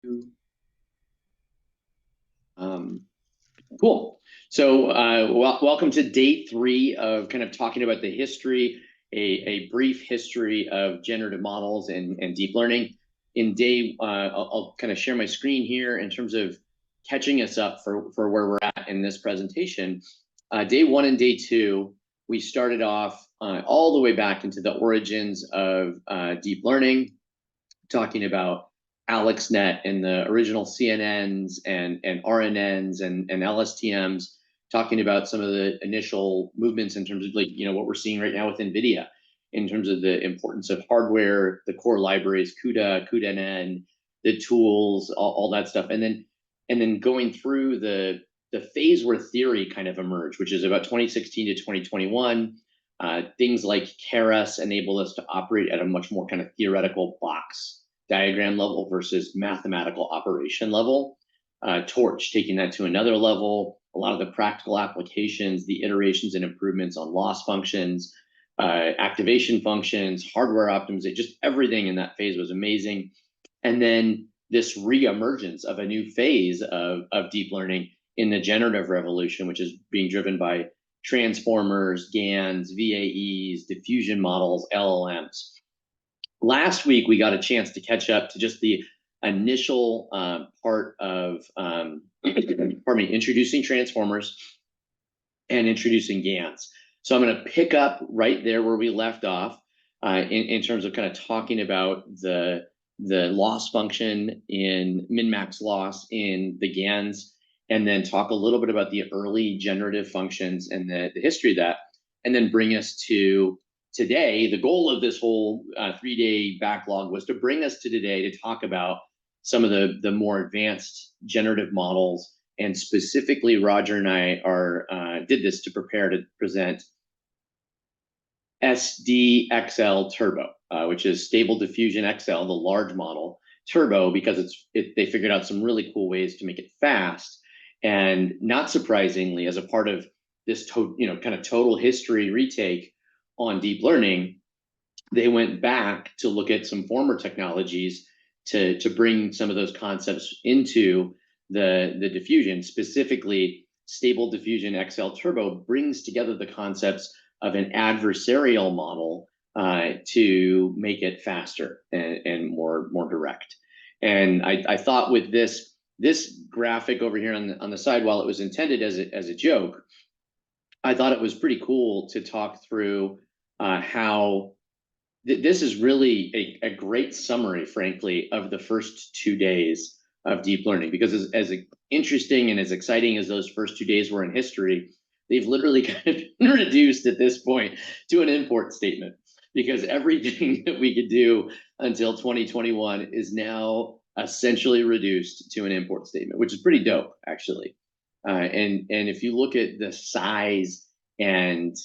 Cool. So welcome to day 3 of kind of talking about the history, a brief history of generative models and deep learning. In day, I'll kind of share my screen here in terms of catching us up for where we're at in this presentation. Day 1 and day 2, we started off all the way back into the origins of deep learning, talking about AlexNet and the original CNNs and RNNs and LSTMs, talking about some of the initial movements in terms of what we're seeing right now with NVIDIA in terms of the importance of hardware, the core libraries, CUDA, CUDA-NN, the tools, all that stuff. And then going through the phase where theory kind of emerged, which is about 2016 to 2021. Things like Keras enable us to operate at a much more kind of theoretical box diagram level versus mathematical operation level. Torch taking that to another level, a lot of the practical applications, the iterations and improvements on loss functions, activation functions, hardware optimization, just everything in that phase was amazing. And then this re-emergence of a new phase of deep learning in the generative revolution, which is being driven by transformers, GANs, VAEs, diffusion models, LLMs. Last week, we got a chance to catch up to just the initial part of introducing transformers and introducing GANs. So I'm going to pick up right there where we left off in terms of kind of talking about the loss function in min-max loss in the GANs, and then talk a little bit about the early generative functions and the history of that, and then bring us to today. The goal of this whole 3-day backlog was to bring us to today to talk about some of the more advanced generative models, and specifically Roger and I did this to prepare to present SDXL Turbo, which is Stable Diffusion XL, the large model Turbo, because they figured out some really cool ways to make it fast. And not surprisingly, as a part of this kind of total history retake on deep learning, they went back to look at some former technologies to bring some of those concepts into the diffusion. Specifically, Stable Diffusion XL Turbo brings together the concepts of an adversarial model to make it faster and more direct. And I thought with this graphic over here on the side, while it was intended as a joke, I thought it was pretty cool to talk through how this is really a great summary, frankly, of the first 2 days of deep learning. Because as interesting and as exciting as those first 2 days were in history, they've literally kind of been reduced at this point to an import statement, because everything that we could do until 2021 is now essentially reduced to an import statement, which is pretty dope, actually. And if you look at the size and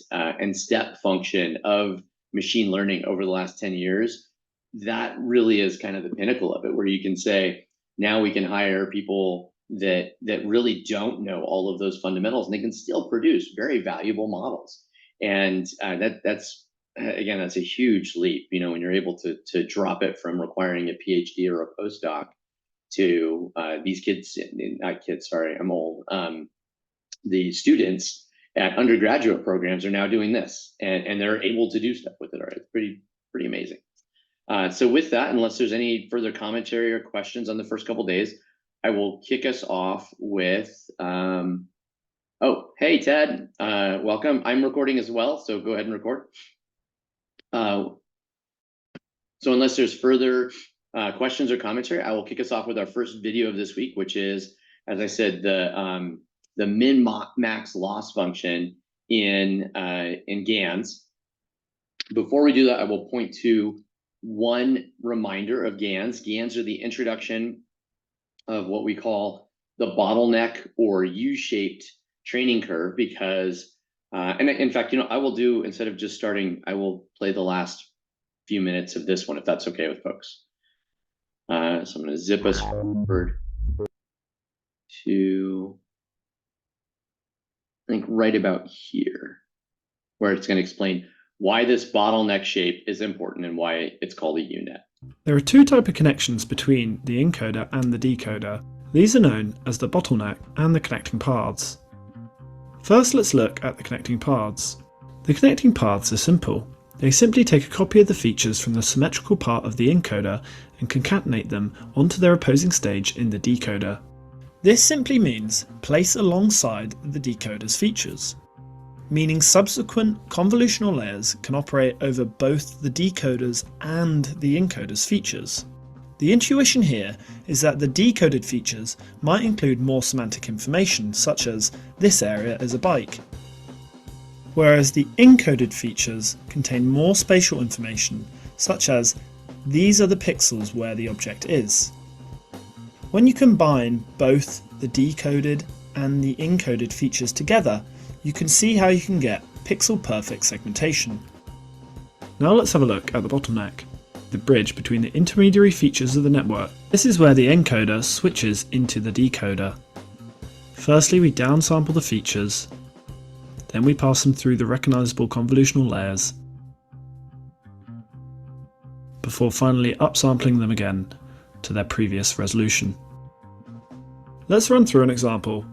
step function of machine learning over the last 10 years, that really is kind of the pinnacle of it, where you can say, now we can hire people that really don't know all of those fundamentals, and they can still produce very valuable models. And that's a huge leap, when you're able to drop it from requiring a PhD or a postdoc to these kids, not kids, sorry, I'm old. The students at undergraduate programs are now doing this, and they're able to do stuff with it. All right, it's pretty amazing. So with that, unless there's any further commentary or questions on the first couple days, I will kick us off with, oh, hey, Ted, welcome. I'm recording as well, so go ahead and record. So unless there's further questions or commentary, I will kick us off with our first video of this week, which is, as I said, the min-max loss function in GANs. Before we do that, I will point to one reminder of GANs. GANs are the introduction of what we call the bottleneck or U-shaped training curve, because, and in fact, I will do, instead of just starting, I will play the last few minutes of this one, if that's okay with folks. So I'm going to zip us forward to, I think, right about here, where it's going to explain why this bottleneck shape is important and why it's called a UNet. There are two types of connections between the encoder and the decoder. These are known as the bottleneck and the connecting paths. First, let's look at the connecting paths. The connecting paths are simple. They simply take a copy of the features from the symmetrical part of the encoder and concatenate them onto their opposing stage in the decoder. This simply means place alongside the decoder's features, meaning subsequent convolutional layers can operate over both the decoder's and the encoder's features. The intuition here is that the decoded features might include more semantic information, such as this area is a bike, whereas the encoded features contain more spatial information, such as these are the pixels where the object is. When you combine both the decoded and the encoded features together, you can see how you can get pixel-perfect segmentation. Now let's have a look at the bottleneck, the bridge between the intermediary features of the network. This is where the encoder switches into the decoder. Firstly, we downsample the features, then we pass them through the recognizable convolutional layers, before finally upsampling them again to their previous resolution. Let's run through an example.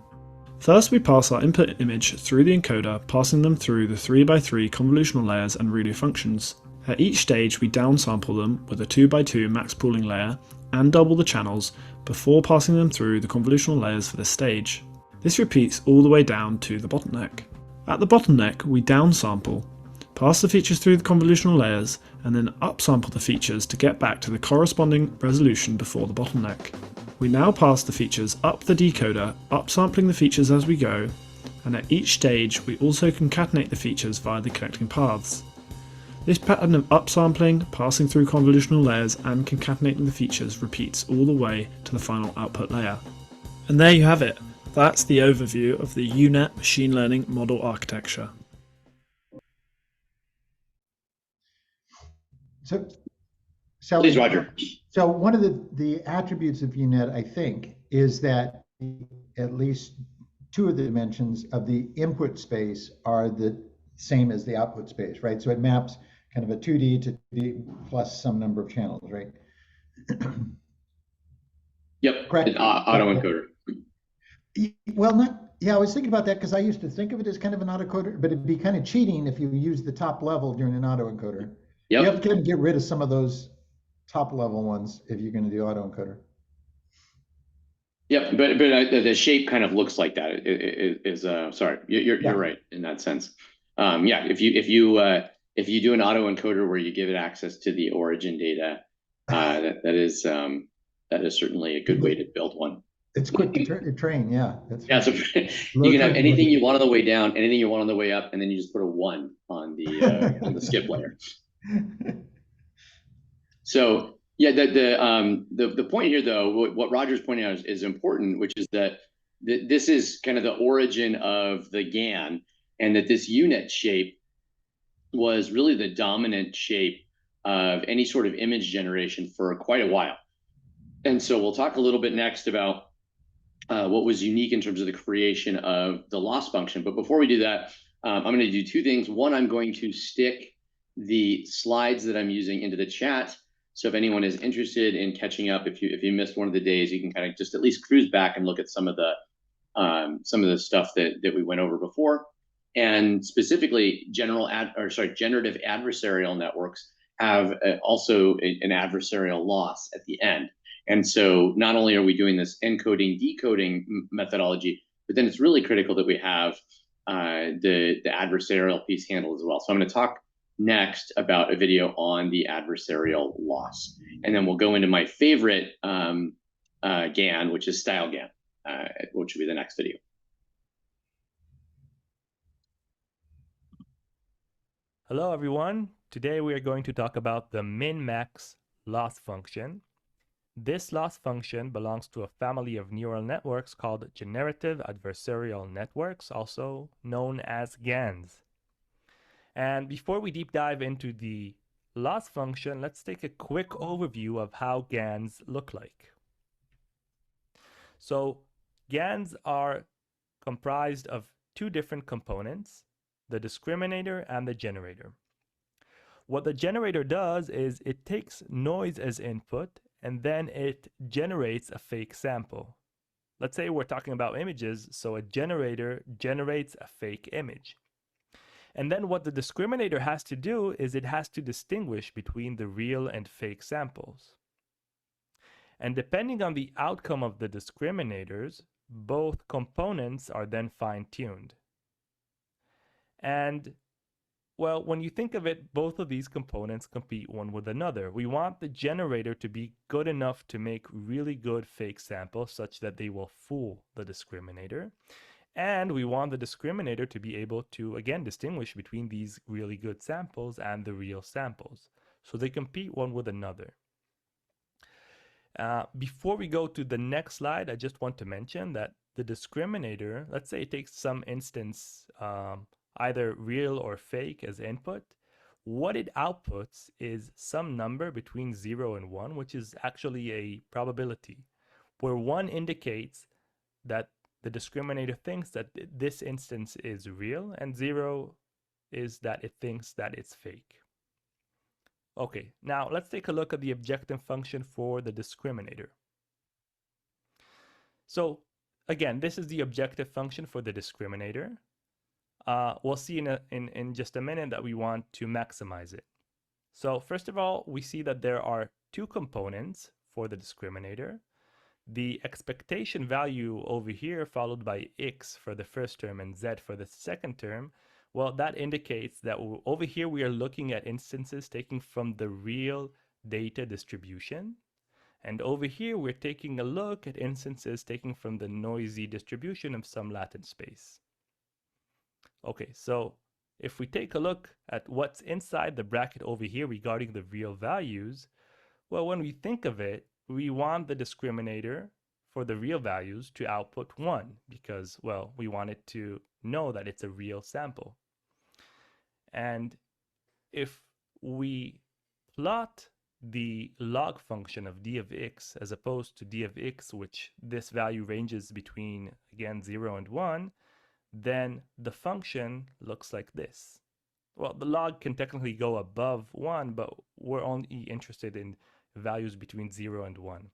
First, we pass our input image through the encoder, passing them through the 3x3 convolutional layers and ReDo functions. At each stage, we downsample them with a 2x2 max pooling layer and double the channels before passing them through the convolutional layers for this stage. This repeats all the way down to the bottleneck. At the bottleneck, we downsample, pass the features through the convolutional layers, and then upsample the features to get back to the corresponding resolution before the bottleneck. We now pass the features up the decoder, upsampling the features as we go, and at each stage we also concatenate the features via the connecting paths. This pattern of upsampling, passing through convolutional layers, and concatenating the features repeats all the way to the final output layer. And there you have it. That's the overview of the UNet machine learning model architecture. So Please, Roger. So one of the attributes of UNet, I think, is that at least two of the dimensions of the input space are the same as the output space, right? So it maps kind of a 2D to 2D plus some number of channels, right? Yep, Correct. an autoencoder. Well, yeah, I was thinking about that because I used to think of it as kind of an autoencoder, but it'd be kind of cheating if you use the top level during an autoencoder. Yep. You have to kind of get rid of some of those top level ones if you're going to do autoencoder. Yep, but the shape kind of looks like that. Sorry, you're right in that sense. Yeah, if you do an autoencoder where you give it access to the origin data, that is certainly a good way to build one. It's quick to train, yeah. That's yeah. So you can have anything you want on the way down, anything you want on the way up, and then you just put a 1 on the skip layer. So yeah, the point here, though, what Roger's pointing out is important, which is that this is kind of the origin of the GAN, and that this UNet shape was really the dominant shape of any sort of image generation for quite a while. And so we'll talk a little bit next about what was unique in terms of the creation of the loss function. But before we do that, I'm going to do two things. One, I'm going to stick the slides that I'm using into the chat. So if anyone is interested in catching up, if you missed one of the days, you can kind of just at least cruise back and look at some of the stuff that we went over before. And specifically, generative adversarial networks have also an adversarial loss at the end. And so not only are we doing this encoding, decoding methodology, but then it's really critical that we have the adversarial piece handled as well. So I'm going to talk next about a video on the adversarial loss. And then we'll go into my favorite GAN, which is style GAN, which will be the next video. Hello, everyone. Today we are going to talk about the min-max loss function. This loss function belongs to a family of neural networks called generative adversarial networks, also known as GANs. And before we deep dive into the loss function, let's take a quick overview of how GANs look like. So GANs are comprised of two different components, the discriminator and the generator. What the generator does is it takes noise as input and then it generates a fake sample. Let's say we're talking about images, so a generator generates a fake image. And then what the discriminator has to do is it has to distinguish between the real and fake samples. And depending on the outcome of the discriminators, both components are then fine-tuned. And well, when you think of it, both of these components compete one with another. We want the generator to be good enough to make really good fake samples such that they will fool the discriminator. And we want the discriminator to be able to, again, distinguish between these really good samples and the real samples. So they compete one with another. Before we go to the next slide, I just want to mention that the discriminator, let's say it takes some instance, either real or fake as input, what it outputs is some number between 0 and 1, which is actually a probability, where 1 indicates that the discriminator thinks that this instance is real, and 0 is that it thinks that it's fake. Okay, now let's take a look at the objective function for the discriminator. So again, this is the objective function for the discriminator. We'll see in just a minute that we want to maximize it. So first of all, we see that there are two components for the discriminator. The expectation value over here followed by x for the first term and z for the second term, well, that indicates that over here we are looking at instances taken from the real data distribution. And over here we're taking a look at instances taken from the noisy distribution of some latent space. Okay, so if we take a look at what's inside the bracket over here regarding the real values, well, when we think of it, we want the discriminator for the real values to output 1 because, well, we want it to know that it's a real sample. And if we plot the log function of d of x as opposed to d of x, which this value ranges between, again, 0 and 1, then the function looks like this. Well, the log can technically go above 1, but we're only interested in values between 0 and 1.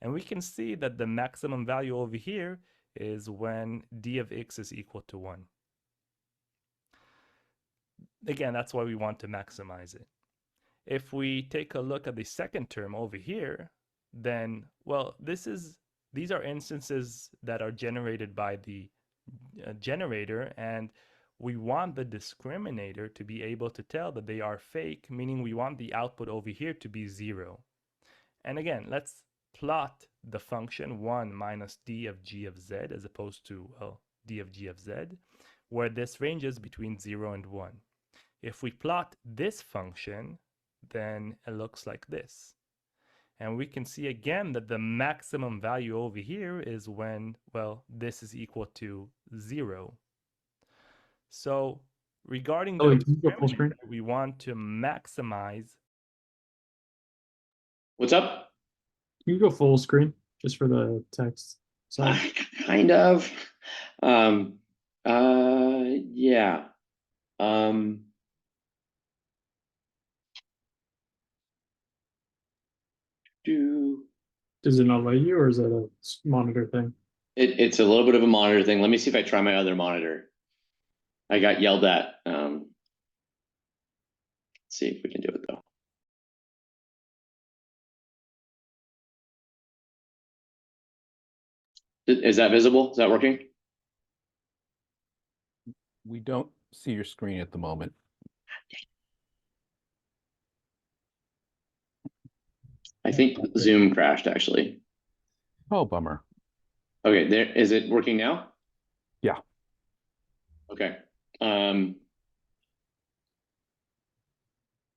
And we can see that the maximum value over here is when d of x is equal to 1. Again, that's why we want to maximize it. If we take a look at the second term over here, then, well, these are instances that are generated by the generator, and we want the discriminator to be able to tell that they are fake, meaning we want the output over here to be 0. And again, let's plot the function 1 minus d of g of z as opposed to, well, d of g of z, where this ranges between 0 and 1. If we plot this function, then it looks like this. And we can see again that the maximum value over here is when, well, this is equal to 0. So regarding the discriminator, we want to maximize. What's up? Can you go full screen just for the text side? Kind of. Yeah. Does it not let you, or is it a monitor thing? It's a little bit of a monitor thing. Let me see if I try my other monitor. I got yelled at. Let's see if we can do it though. Is that visible? Is that working? We don't see your screen at the moment. I think Zoom crashed actually. Oh, bummer. Okay, there is it working now? Yeah. Okay.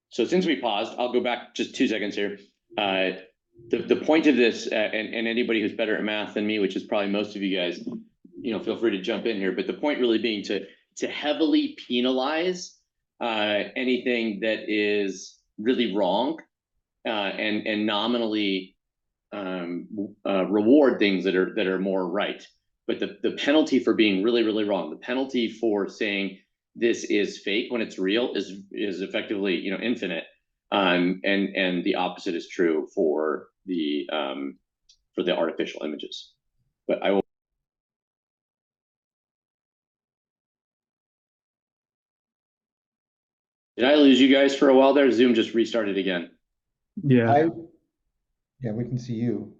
So since we paused, I'll go back just 2 seconds here. The point of this, and anybody who's better at math than me, which is probably most of you guys, feel free to jump in here. But the point really being to heavily penalize anything that is really wrong, and nominally reward things that are more right. But the penalty for being really, really wrong, the penalty for saying this is fake when it's real is effectively, you know, infinite. And the opposite is true for the artificial images. But I will. Did I lose you guys for a while there? Zoom just restarted again. Yeah. Yeah, we can see you.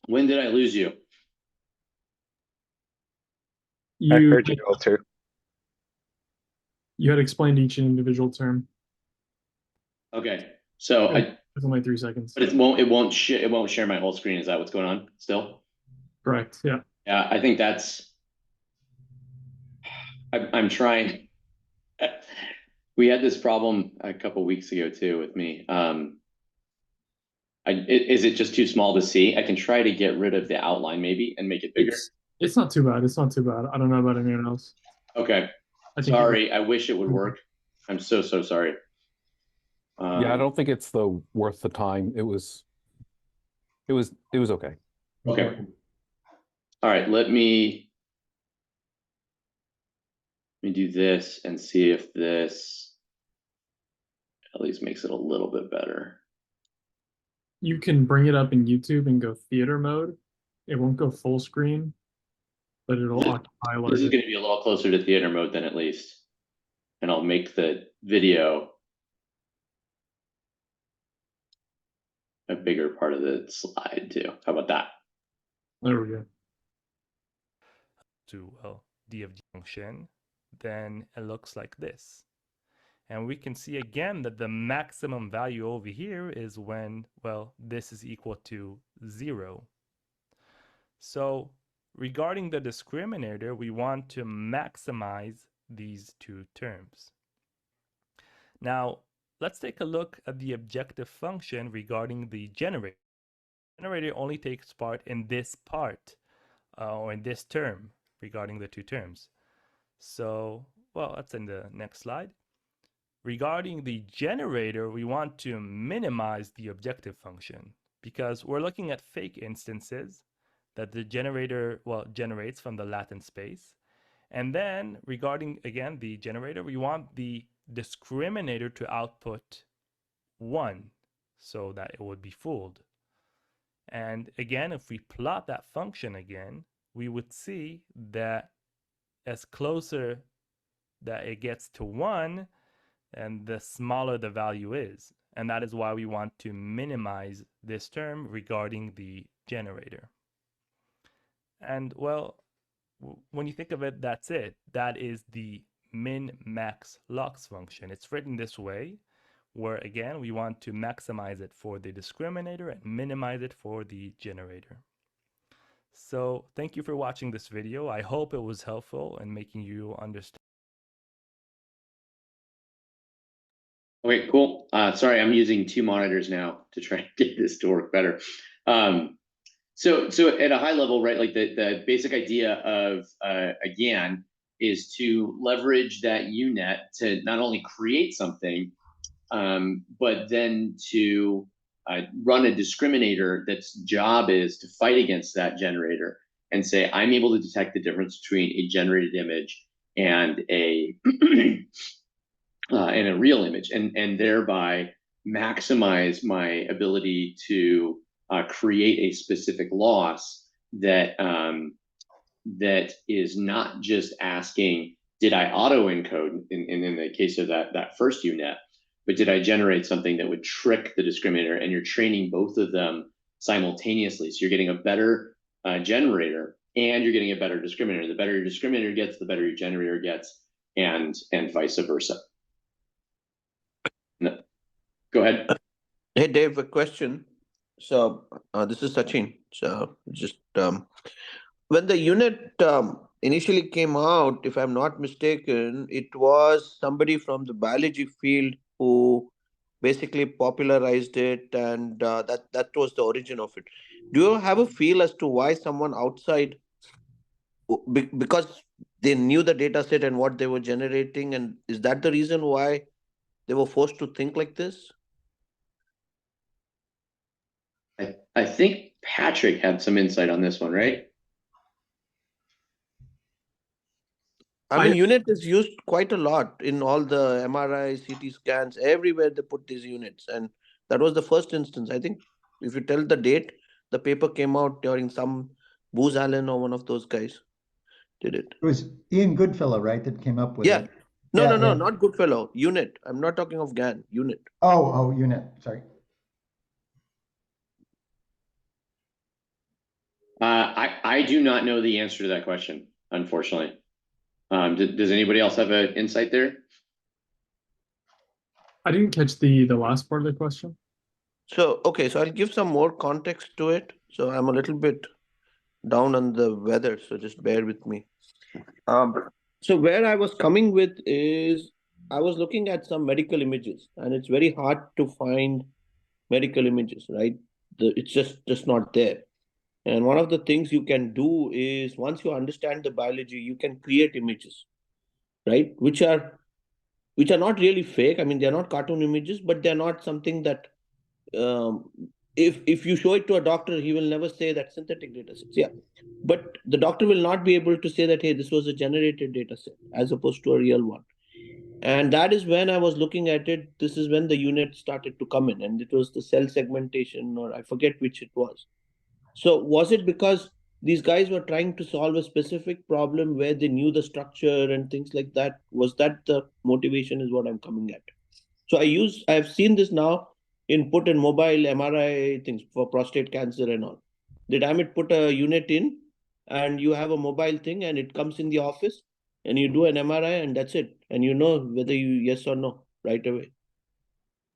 When did I lose you? I You heard you all too. you had explained each individual term. Okay, so It's only 3 seconds. but it won't share my whole screen. Is that what's going on still? Correct. Yeah. Yeah, I think that's. I'm trying. We had this problem a couple weeks ago too with me. Is it just too small to see? I can try to get rid of the outline maybe and make it bigger. It's not too bad. It's not too bad. I don't know about anyone else. Okay. Sorry, I wish it would work. I'm so sorry. Yeah, I don't think it's worth the time. It was okay. Okay. All right, let me do this and see if this at least makes it a little bit better. You can bring it up in YouTube and go theater mode. It won't go full screen, but it'll occupy a larger. This is going to be a little closer to theater mode then at least. And I'll make the video a bigger part of the slide too. How about that? There we go. To DFG function, then it looks like this. And we can see again that the maximum value over here is when, well, this is equal to 0. So regarding the discriminator, we want to maximize these two terms. Now, let's take a look at the objective function regarding the generator. The generator only takes part in this part, or in this term, regarding the two terms. So, well, that's in the next slide. Regarding the generator, we want to minimize the objective function because we're looking at fake instances that the generator, well, generates from the latent space. And then regarding, again, the generator, we want the discriminator to output 1 so that it would be fooled. And again, if we plot that function again, we would see that as closer that it gets to 1, and the smaller the value is. And that is why we want to minimize this term regarding the generator. And well, when you think of it, that's it. That is the min-max loss function. It's written this way, where again, we want to maximize it for the discriminator and minimize it for the generator. So thank you for watching this video. I hope it was helpful in making you understand. Okay, cool. Sorry, I'm using 2 monitors now to try to get this to work better. So at a high level, right, like the basic idea of a GAN is to leverage that UNet to not only create something, but then to run a discriminator that's job is to fight against that generator and say, I'm able to detect the difference between a generated image and a and a real image, and thereby maximize my ability to create a specific loss that that is not just asking, did I auto encode in the case of that first UNet, but did I generate something that would trick the discriminator? And you're training both of them simultaneously, so you're getting a better generator and you're getting a better discriminator. The better your discriminator gets, the better your generator gets, and vice versa. No. Go ahead. Hey, Dave, a question. So this is Sachin. So just when the UNet initially came out, if I'm not mistaken, it was somebody from the biology field who basically popularized it, and that was the origin of it. Do you have a feel as to why someone outside, because they knew the data set and what they were generating, and is that the reason why they were forced to think like this? I think Patrick had some insight on this one, right? I mean, UNet is used quite a lot in all the MRI, CT scans, everywhere they put these units. And that was the first instance. I think if you tell the date, the paper came out during some Booz Allen or one of those guys did it. It was Ian Goodfellow, right, that came up with Yeah. it. No, Yeah, no, not Goodfellow. UNet. I'm not talking of GAN. UNet. Oh, UNet. Sorry. I do not know the answer to that question, unfortunately. Does anybody else have an insight there? I didn't catch the last part of the question. So, okay, so I'll give some more context to it. So I'm a little bit down on the weather, so just bear with me. So where I was coming with is I was looking at some medical images, and it's very hard to find medical images, right? It's just not there. And one of the things you can do is once you understand the biology, you can create images, right? Which are not really fake. I mean, they're not cartoon images, but they're not something that if you show it to a doctor, he will never say that synthetic data sets. Yeah. But the doctor will not be able to say that, hey, this was a generated data set as opposed to a real one. And that is when I was looking at it. This is when the UNet started to come in, and it was the cell segmentation, or I forget which it was. So was it because these guys were trying to solve a specific problem where they knew the structure and things like that? Was that the motivation is what I'm coming at? So I've seen this now in put in mobile MRI things for prostate cancer and all. They damn it put a unit in and you have a mobile thing and it comes in the office and you do an MRI and that's it. And you know whether you yes or no right away.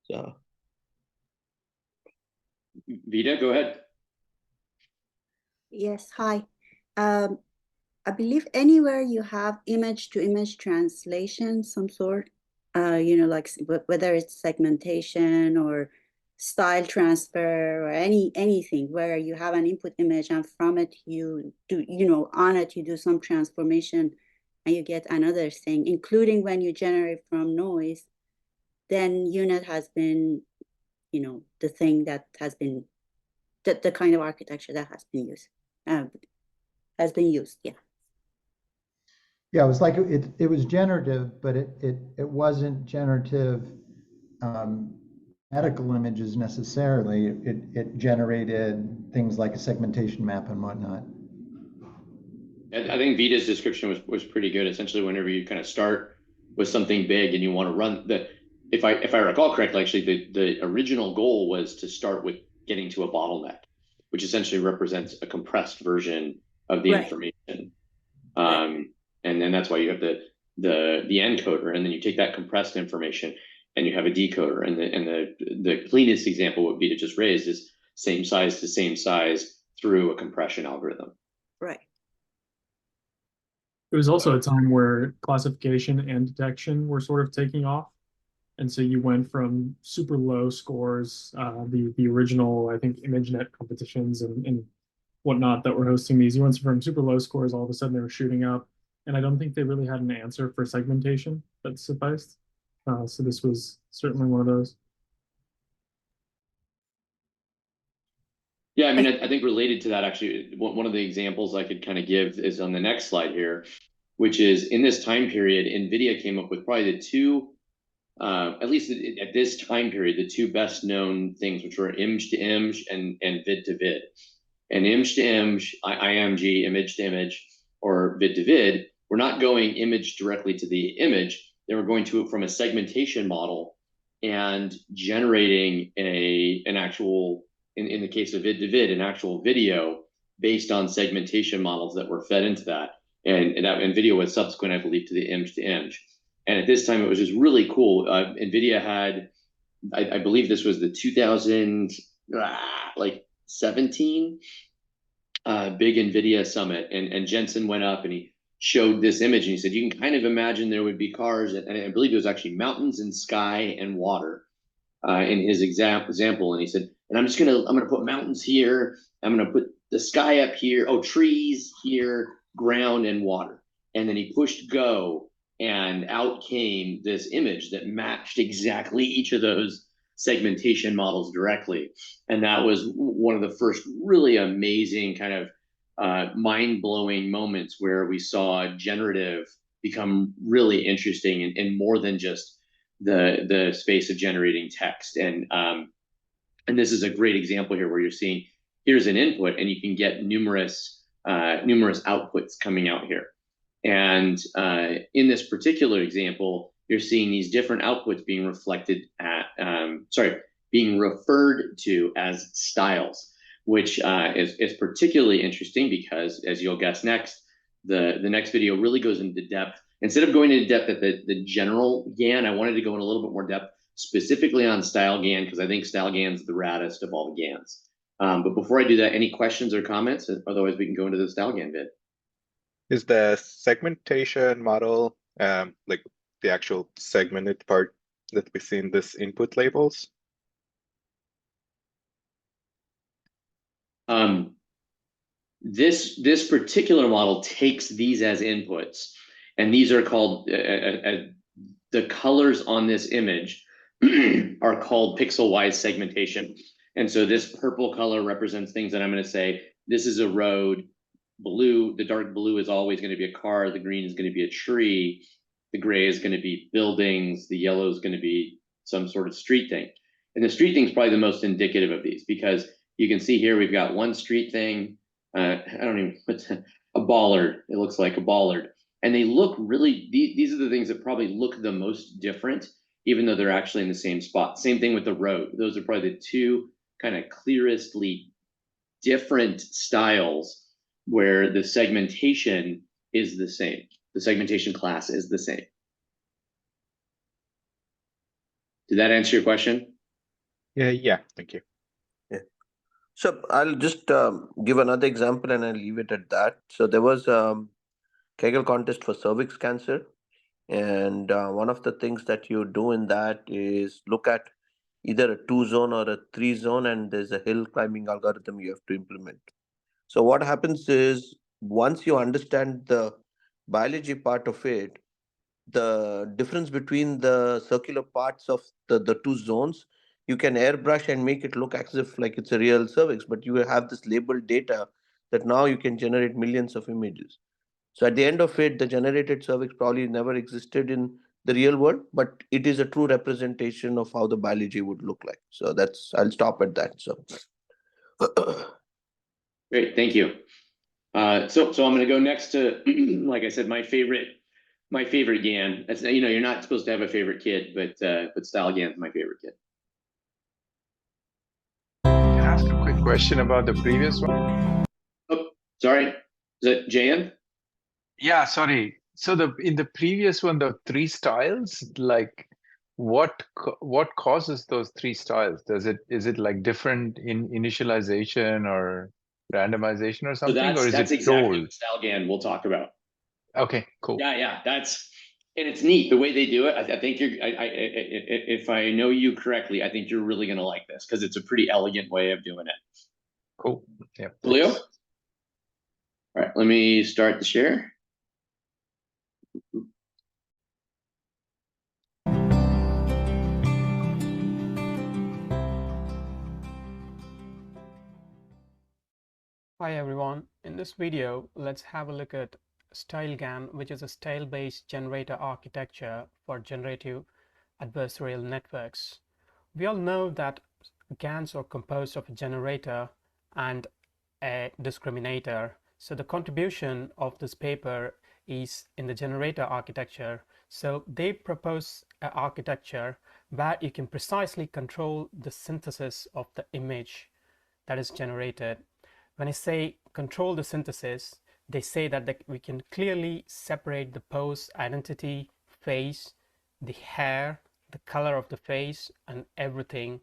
So Vida, go ahead. Yes, hi. I believe anywhere you have image-to-image translation, some sort, like whether it's segmentation or style transfer or anything where you have an input image and from it you do, on it you do some transformation and you get another thing, including when you generate from noise, then UNet has been, the thing that has been, the kind of architecture that has been used. Yeah. Yeah, it was like it was generative, but it wasn't generative medical images necessarily. It generated things like a segmentation map and whatnot. I think Vita's description was pretty good. Essentially, whenever you kind of start with something big and you want to run if I recall correctly, actually the original goal was to start with getting to a bottleneck, which essentially represents a compressed version of the information. And then that's why you have the encoder, and then you take that compressed information and you have a decoder. And the cleanest example would be to just raise is same size to same size through a compression algorithm. Right. It was also a time where classification and detection were sort of taking off. And so you went from super low scores, the original, I think, ImageNet competitions and whatnot that were hosting these. You went from super low scores, all of a sudden they were shooting up. And I don't think they really had an answer for segmentation that sufficed. So this was certainly one of those. Yeah, I mean, I think related to that, actually, one of the examples I could kind of give is on the next slide here, which is in this time period, NVIDIA came up with probably the two, at least at this time period, the two best known things, which were image to image and vid to vid. And image to image, IMG, image to image, or vid to vid, we're not going image directly to the image. They were going to it from a segmentation model and generating an actual, in the case of vid to vid, an actual video based on segmentation models that were fed into that. And video was subsequent, I believe, to the image to image. And at this time, it was just really cool. NVIDIA had, I believe this was the 2017 big NVIDIA summit. And Jensen went up and he showed this image and he said, you can kind of imagine there would be cars. And I believe it was actually mountains and sky and water in his example. And he said, and I'm going to put mountains here. I'm going to put the sky up here. Oh, trees here, ground and water. And then he pushed go and out came this image that matched exactly each of those segmentation models directly. And that was one of the first really amazing kind of mind-blowing moments where we saw generative become really interesting and more than just the space of generating text. And this is a great example here where you're seeing here's an input and you can get numerous outputs coming out here. And in this particular example, you're seeing these different outputs being reflected at, being referred to as styles, which is particularly interesting because, as you'll guess next, the next video really goes into depth. Instead of going into depth at the general GAN, I wanted to go in a little bit more depth specifically on style GAN, because I think style GAN is the raddest of all the GANs. But before I do that, any questions or comments? Otherwise, we can go into the style GAN bit. Is the segmentation model like the actual segmented part that we see in this input labels? This particular model takes these as inputs, and these are called the colors on this image are called pixel-wise segmentation. And so this purple color represents things that I'm going to say, this is a road. Blue, the dark blue is always going to be a car. The green is going to be a tree. The gray is going to be buildings. The yellow is going to be some sort of street thing. And the street thing is probably the most indicative of these, because you can see here we've got one street thing. I don't even, what's a bollard. It looks like a bollard. And they look really, these are the things that probably look the most different, even though they're actually in the same spot. Same thing with the road. Those are probably the two kind of clearestly different styles where the segmentation is the same. The segmentation class is the same. Did that answer your question? Yeah, thank you. Yeah. So I'll just give another example and I'll leave it at that. So there was a Kaggle contest for cervix cancer. And one of the things that you do in that is look at either a 2-zone or a 3-zone, and there's a hill climbing algorithm you have to implement. So what happens is, once you understand the biology part of it, the difference between the circular parts of the two zones, you can airbrush and make it look as if like it's a real cervix, but you have this labeled data that now you can generate millions of images. So at the end of it, the generated cervix probably never existed in the real world, but it is a true representation of how the biology would look like. So that's, I'll stop at that. So. Great, thank you. So I'm going to go next to, like I said, my favorite GAN. That's, you know, you're not supposed to have a favorite kid, but style GAN is my favorite kid. Can I ask a quick question about the previous one? Oh, sorry, is that Jan? Yeah, sorry. So in the previous one, the 3 styles, like what causes those 3 styles? Is it like different in initialization or randomization or something, or is that's it exactly told? what style GAN we'll talk about. Okay, cool. Yeah, and it's neat the way they do it. I think if I know you correctly, I think you're really going to like this because it's a pretty elegant way of doing it. Cool. Yeah. Julio? All right, let me start the share. Hi everyone, in this video let's have a look at StyleGAN, which is a style-based generator architecture for generative adversarial networks. We all know that GANs are composed of a generator and a discriminator. So the contribution of this paper is in the generator architecture. So they propose an architecture where you can precisely control the synthesis of the image that is generated. When I say control the synthesis, they say that we can clearly separate the pose, identity, face, the hair, the color of the face, and everything.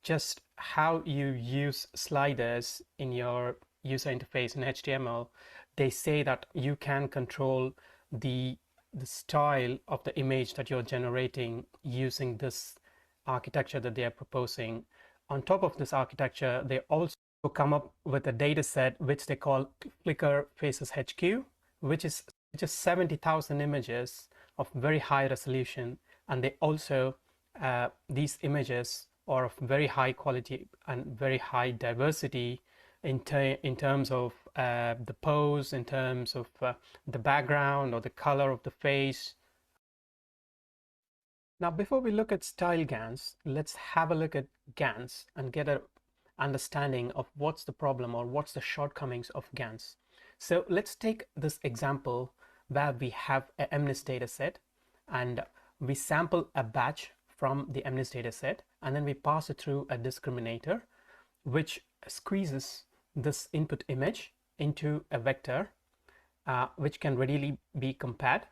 Just how you use sliders in your user interface in HTML, they say that you can control the style of the image that you're generating using this architecture that they are proposing. On top of this architecture, they also come up with a data set which they call Flickr Faces HQ, which is 70,000 images of very high resolution, and they also these images are of very high quality and very high diversity, in terms of the pose, in terms of the background or the color of the face. Now, before we look at style GANs, let's have a look at GANs and get an understanding of what's the problem or what's the shortcomings of GANs. So let's take this example where we have an MNIST data set and we sample a batch from the MNIST data set, and then we pass it through a discriminator which squeezes this input image into a vector which can readily be compared.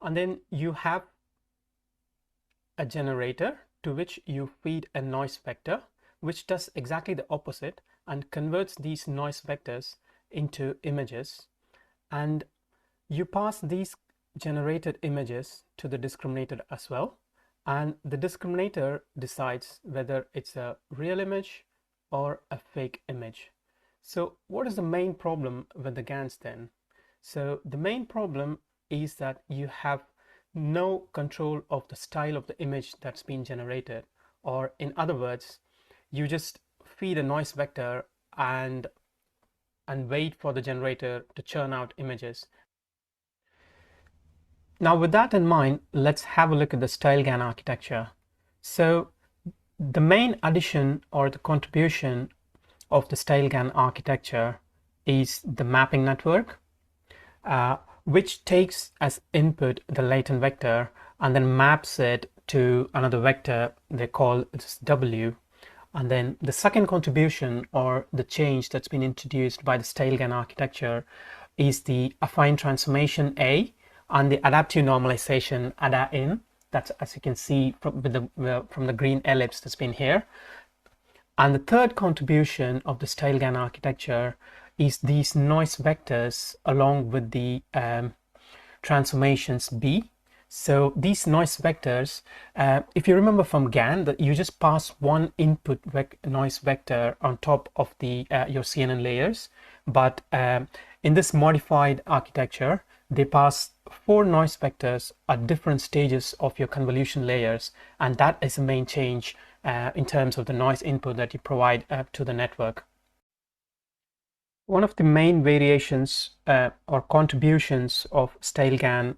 And then you have a generator to which you feed a noise vector, which does exactly the opposite and converts these noise vectors into images. And you pass these generated images to the discriminator as well. And the discriminator decides whether it's a real image or a fake image. So what is the main problem with the GANs then? So the main problem is that you have no control of the style of the image that's been generated, or in other words, you just feed a noise vector and wait for the generator to churn out images. Now with that in mind, let's have a look at the style GAN architecture. So the main addition or the contribution of the style GAN architecture is the mapping network, which takes as input the latent vector and then maps it to another vector they call this W. And then the second contribution or the change that's been introduced by the style GAN architecture is the affine transformation A and the adaptive normalization ADA-in. That's, as you can see from the green ellipse that's been here. And the third contribution of the style GAN architecture is these noise vectors along with the transformations B. So these noise vectors, if you remember from GAN, that you just pass one input noise vector on top of the your CNN layers, but in this modified architecture, they pass 4 noise vectors at different stages of your convolution layers, and that is the main change in terms of the noise input that you provide to the network. One of the main variations or contributions of style GAN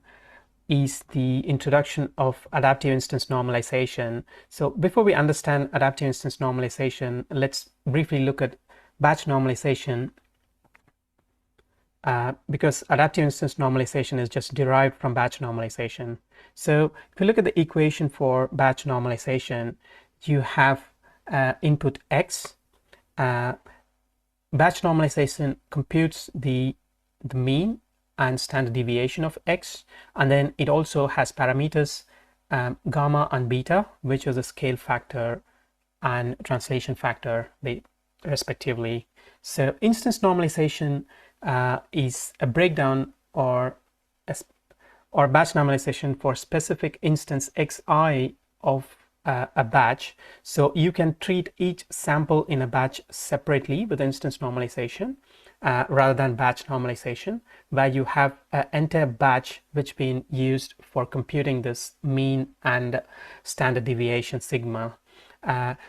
is the introduction of adaptive instance normalization. So before we understand adaptive instance normalization, let's briefly look at batch normalization, because adaptive instance normalization is just derived from batch normalization. So if you look at the equation for batch normalization, you have input X. Batch normalization computes the mean and standard deviation of X, and then it also has parameters gamma and beta, which is a scale factor and translation factor respectively. So instance normalization is a breakdown or batch normalization for specific instance xi of a batch. So you can treat each sample in a batch separately with instance normalization rather than batch normalization, where you have an entire batch which been used for computing this mean and standard deviation sigma.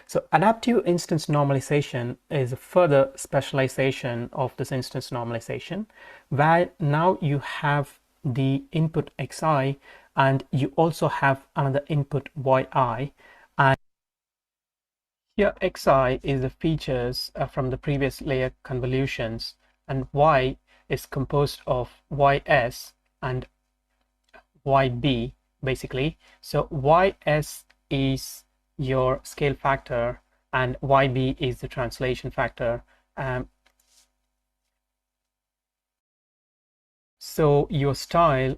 So adaptive instance normalization is a further specialization of this instance normalization, where now you have the input xi and you also have another input yi, and here xi is the features from the previous layer convolutions, and y is composed of ys and yb basically. So ys is your scale factor and yb is the translation factor. So your style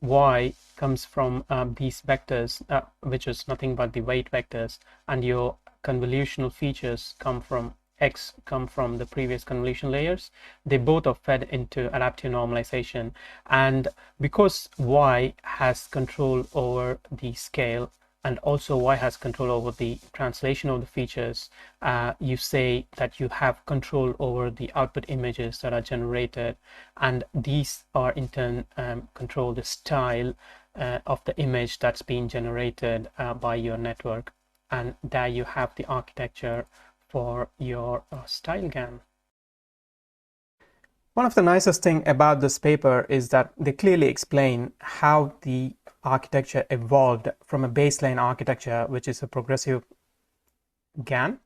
y comes from these vectors, which is nothing but the weight vectors, and your convolutional features come from x, come from the previous convolution layers. They both are fed into adaptive normalization, and because y has control over the scale and also y has control over the translation of the features, you say that you have control over the output images that are generated, and these are in turn control the style of the image that's being generated by your network. And there you have the architecture for your style GAN. One of the nicest thing about this paper is that they clearly explain how the architecture evolved from a baseline architecture, which is a progressive GAN.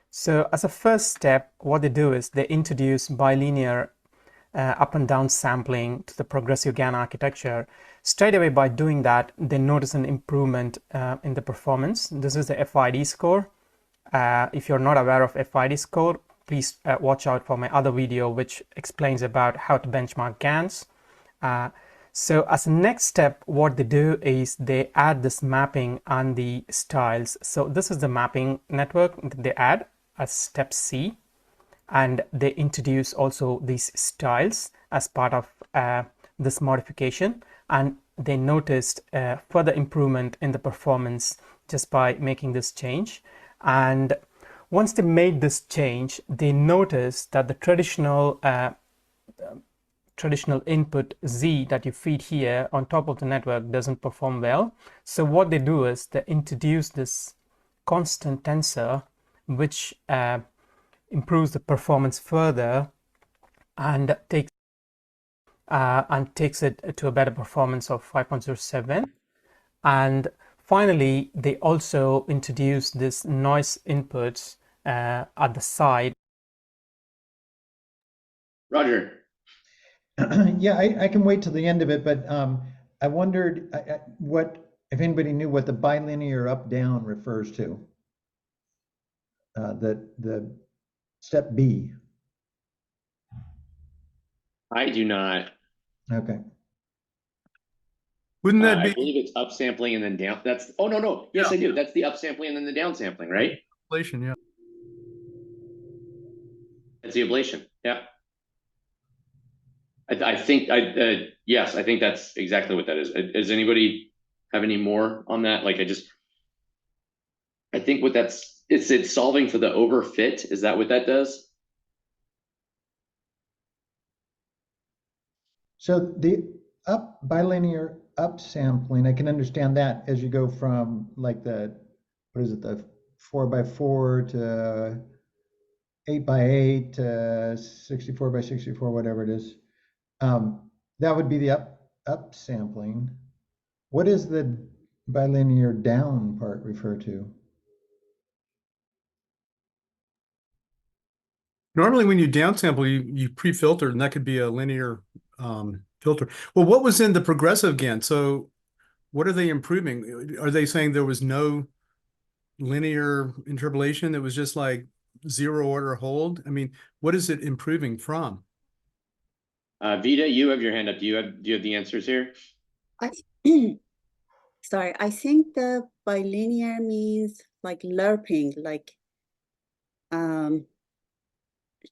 So as a first step, what they do is they introduce bilinear up and down sampling to the progressive GAN architecture. Straight away by doing that, they notice an improvement in the performance. This is the FID score. If you're not aware of FID score, please watch out for my other video which explains about how to benchmark GANs. So as a next step, what they do is they add this mapping on the styles. So this is the mapping network that they add as step C, and they introduce also these styles as part of this modification, and they noticed further improvement in the performance just by making this change. And once they made this change, they noticed that the traditional input Z that you feed here on top of the network doesn't perform well. So what they do is they introduce this constant tensor, which improves the performance further and takes it to a better performance of 5.07. And finally, they also introduce this noise inputs at the side. Roger. Yeah, I can wait till the end of it, but I wondered if anybody knew what the bilinear up-down refers to. The step B. I do not. Okay. Wouldn't that be I believe it's upsampling and then down. That's no. Yes, Yeah. I do. That's the upsampling and then the downsampling, right? ablation? Yeah. It's the ablation. Yeah. I think yes, I think that's exactly what that is. Does anybody have any more on that? Like I think what it's solving for the overfit. Is that what that does? So the bilinear upsampling, I can understand that as you go from like the 4x4 to 8x8 to 64x64, whatever it is. That would be the upsampling. What does the bilinear down part refer to? Normally, when you downsample, you pre-filter, and that could be a linear filter. Well, what was in the progressive GAN? So what are they improving? Are they saying there was no linear interpolation? It was just like zero order hold? I mean, what is it improving from? Vita, you have your hand up. Do you have the answers here? Sorry, I think the bilinear means like lerping, like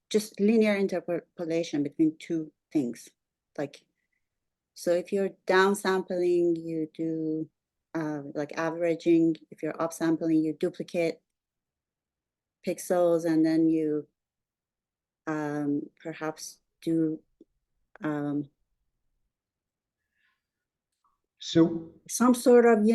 just linear interpolation between two things. Like, so if you're downsampling, you do like averaging. If you're upsampling, you duplicate pixels, and then you perhaps do so some sort of,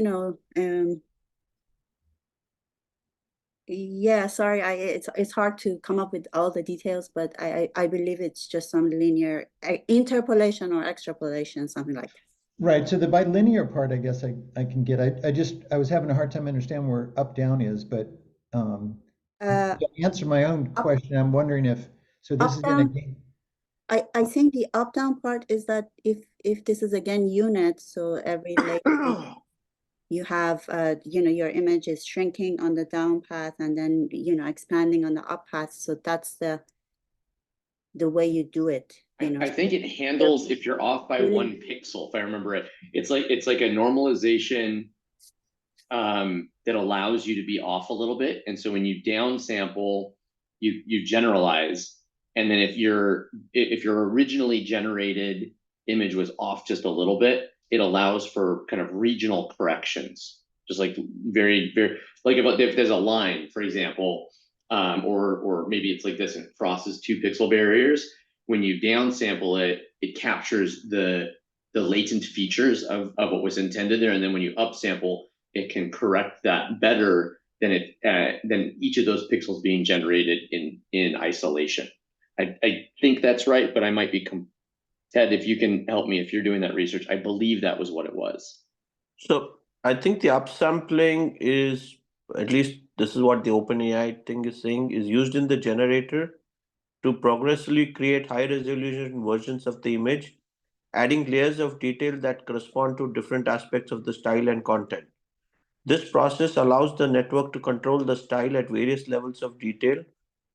yeah, sorry, it's hard to come up with all the details, but I believe it's just some linear interpolation or extrapolation, something like that. Right. So the bilinear part, I guess I can get. I was having a hard time understanding where up down is, but to answer my own question, I'm wondering if this is going to. I think the up down part is that if this is again UNet, so every layer you have your image is shrinking on the down path and then expanding on the up path. So that's the way you do it. I think it handles if you're off by 1 pixel, if I remember it. It's like a normalization that allows you to be off a little bit. And so when you downsample, you generalize. And then if your originally generated image was off just a little bit, it allows for kind of regional corrections. Just like very, very, like if there's a line, for example, or maybe it's like this and it crosses 2 pixel barriers. When you downsample it, it captures the latent features of what was intended there. And then when you upsample, it can correct that better than each of those pixels being generated in isolation. I think that's right, but I might be Ted, if you can help me, if you're doing that research, I believe that was what it was. So I think the upsampling is, at least this is what the OpenAI thing is saying, is used in the generator to progressively create high resolution versions of the image, adding layers of detail that correspond to different aspects of the style and content. This process allows the network to control the style at various levels of detail,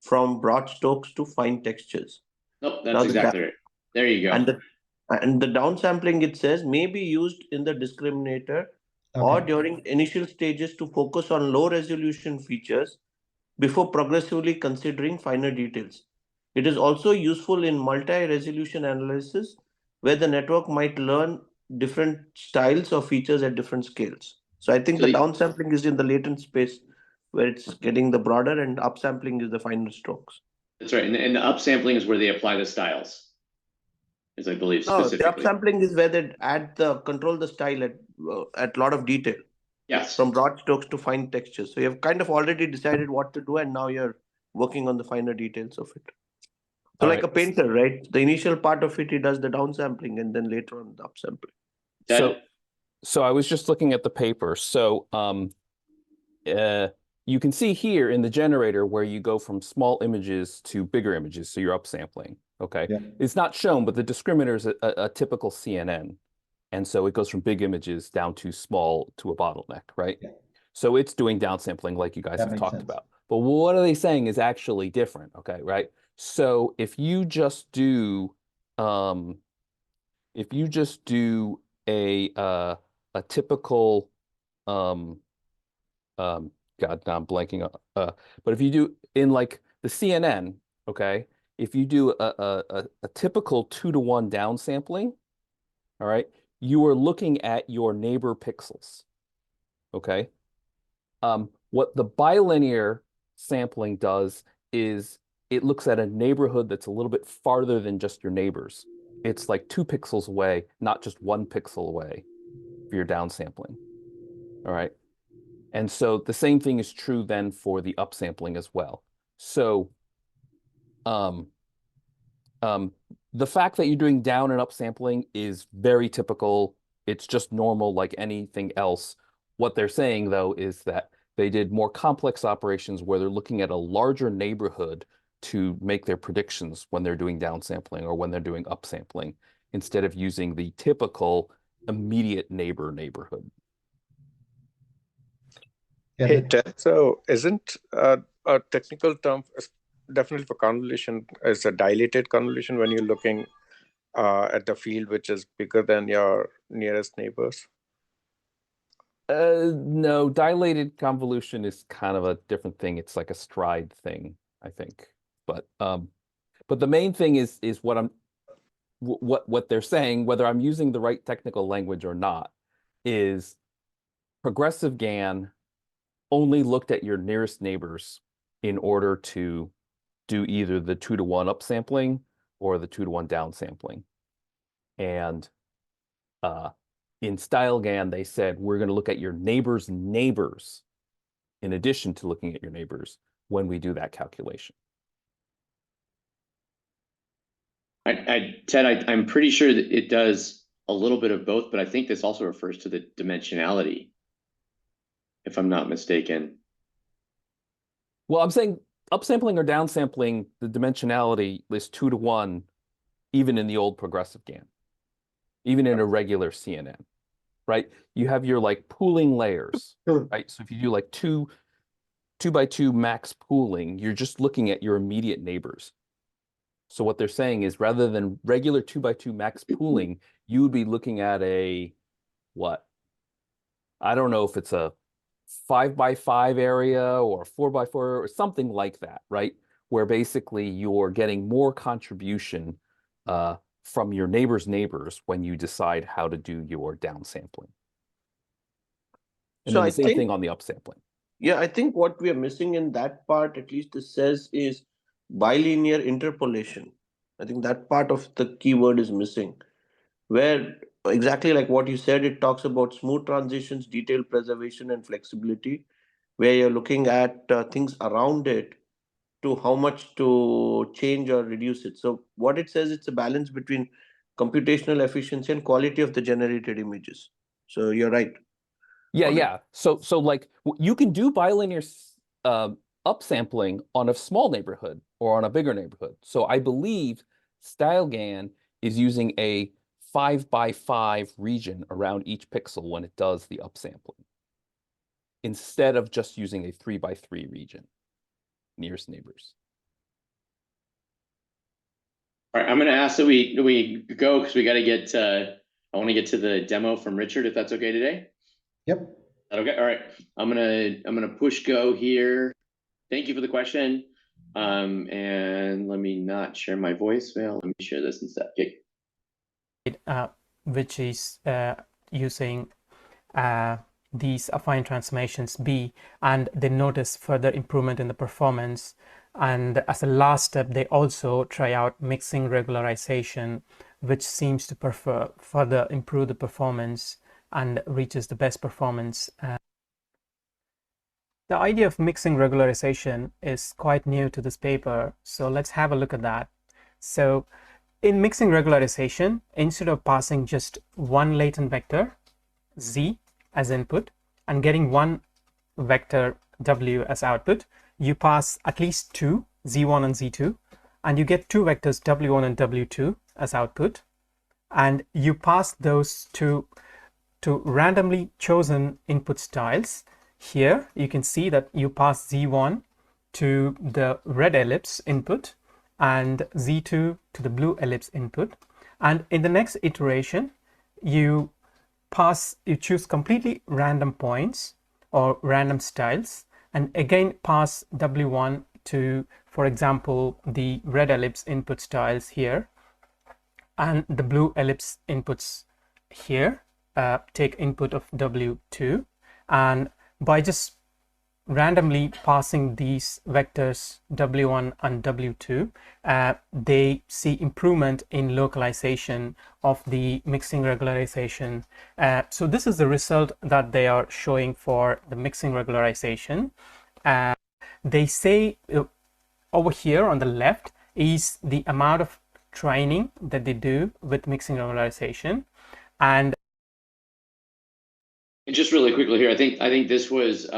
from broad strokes to fine textures. Nope, that's exactly right. There you go. And the downsampling, it says, may be used in the discriminator or during initial stages to focus on low resolution features before progressively considering finer details. It is also useful in multi-resolution analysis, where the network might learn different styles or features at different scales. So I think the downsampling is in the latent space, where it's getting the broader, and upsampling is the finer strokes. That's right. And the upsampling is where they apply the styles, as I believe specifically. No, the upsampling is where they control the style at a lot of detail. Yes. From broad strokes to fine textures. So you've kind of already decided what to do, and now you're working on the finer details of it. So All like right. a painter, right? The initial part of it, he does the downsampling, and then later on the upsampling. So I was just looking at the paper. So you can see here in the generator where you go from small images to bigger images. So you're upsampling. Okay. Yeah. It's not shown, but the discriminator is a typical CNN. And so it goes from big images down to small to a bottleneck, right? Yeah. So it's doing downsampling like you guys have talked about. But what are they saying is actually different, okay, right? So if you just do a typical God, now I'm blanking on but if you do in like the CNN, okay, if you do a typical 2-to-1 downsampling, all right, you are looking at your neighbor pixels, okay? What the bilinear sampling does is it looks at a neighborhood that's a little bit farther than just your neighbors. It's like 2 pixels away, not just 1 pixel away for your downsampling, all right? And so the same thing is true then for the upsampling as well. So the fact that you're doing down and upsampling is very typical. It's just normal like anything else. What they're saying, though, is that they did more complex operations where they're looking at a larger neighborhood to make their predictions when they're doing downsampling or when they're doing upsampling, instead of using the typical immediate neighborhood. Hey, Ted, so isn't a technical term, definitely for convolution, is a dilated convolution when you're looking at the field which is bigger than your nearest neighbors? No, dilated convolution is kind of a different thing. It's like a stride thing, I think. But the main thing is what they're saying, whether I'm using the right technical language or not, is progressive GAN only looked at your nearest neighbors in order to do either the 2-to-1 upsampling or the 2-to-1 downsampling. And in style GAN, they said, we're going to look at your neighbor's neighbors in addition to looking at your neighbors when we do that calculation. Ted, I'm pretty sure that it does a little bit of both, but I think this also refers to the dimensionality, if I'm not mistaken. Well, I'm saying upsampling or downsampling, the dimensionality is 2-to-1, even in the old progressive GAN, even in a regular CNN, right? You have your like pooling layers, right? So if you do like 2x2 max pooling, you're just looking at your immediate neighbors. So what they're saying is, rather than regular 2x2 max pooling, you would be looking at a, what? I don't know if it's a 5x5 area or a 4x4 or something like that, right? Where basically you're getting more contribution from your neighbor's neighbors when you decide how to do your downsampling. And so then the same thing on the upsampling. Yeah, I think what we are missing in that part, at least it says, is bilinear interpolation. I think that part of the keyword is missing, where exactly like what you said, it talks about smooth transitions, detail preservation, and flexibility. where you're looking at things around it to how much to change or reduce it. So what it says, it's a balance between computational efficiency and quality of the generated images. So you're right. Yeah, on it. yeah. So like you can do bilinear upsampling on a small neighborhood or on a bigger neighborhood. So I believe StyleGAN is using a 5x5 region around each pixel when it does the upsampling, instead of just using a 3x3 region, nearest neighbors. All right, I'm going to ask that we go because we got to get. I want to get to the demo from Richard, if that's okay today. Yep. Okay. All right. I'm gonna push go here. Thank you for the question. And let me not share my voicemail. Let me share this instead. Okay. Which is using these affine transformations B, and they notice further improvement in the performance. And as a last step, they also try out mixing regularization, which seems to further improve the performance and reaches the best performance. The idea of mixing regularization is quite new to this paper, so let's have a look at that. So in mixing regularization, instead of passing just one latent vector, Z, as input, and getting one vector W as output, you pass at least two, Z1 and Z2, and you get two vectors W1 and W2 as output, and you pass those to randomly chosen input styles. Here you can see that you pass Z1 to the red ellipse input and Z2 to the blue ellipse input, and in the next iteration you choose completely random points or random styles, and again pass W1 to, for example, the red ellipse input styles here, and the blue ellipse inputs here. Take input of W2, and by just randomly passing these vectors W1 and W2, they see improvement in localization of the mixing regularization. So this is the result that they are showing for the mixing regularization. They say over here on the left is the amount of training that they do with mixing regularization, and just really quickly here, I think this was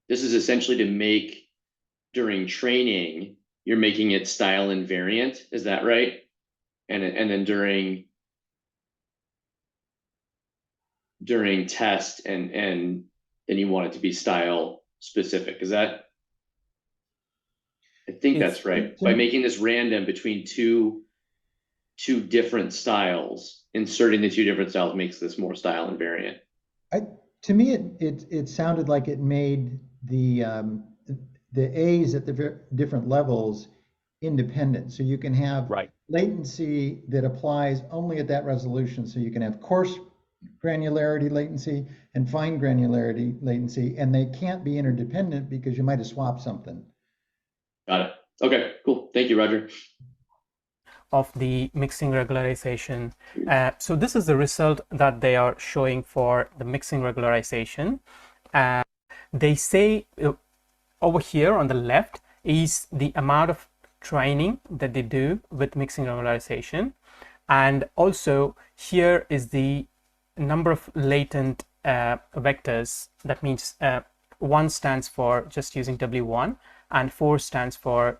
this is essentially to make, during training, you're making it style invariant. Is that right? And then during test and you want it to be style specific. Is that? I think that's right. By making this random between two different styles, inserting the two different styles makes this more style invariant. To me, it sounded like it made the A's at the different levels independent. So you can have latency that applies only at that resolution. So you can have coarse granularity latency and fine granularity latency, and they can't be interdependent because you might have swapped something. Got it. Okay, cool. Thank you, Roger. Of the mixing regularization. So this is the result that they are showing for the mixing regularization. They say over here on the left is the amount of training that they do with mixing regularization, and also here is the number of latent vectors. That means 1 stands for just using W1, and 4 stands for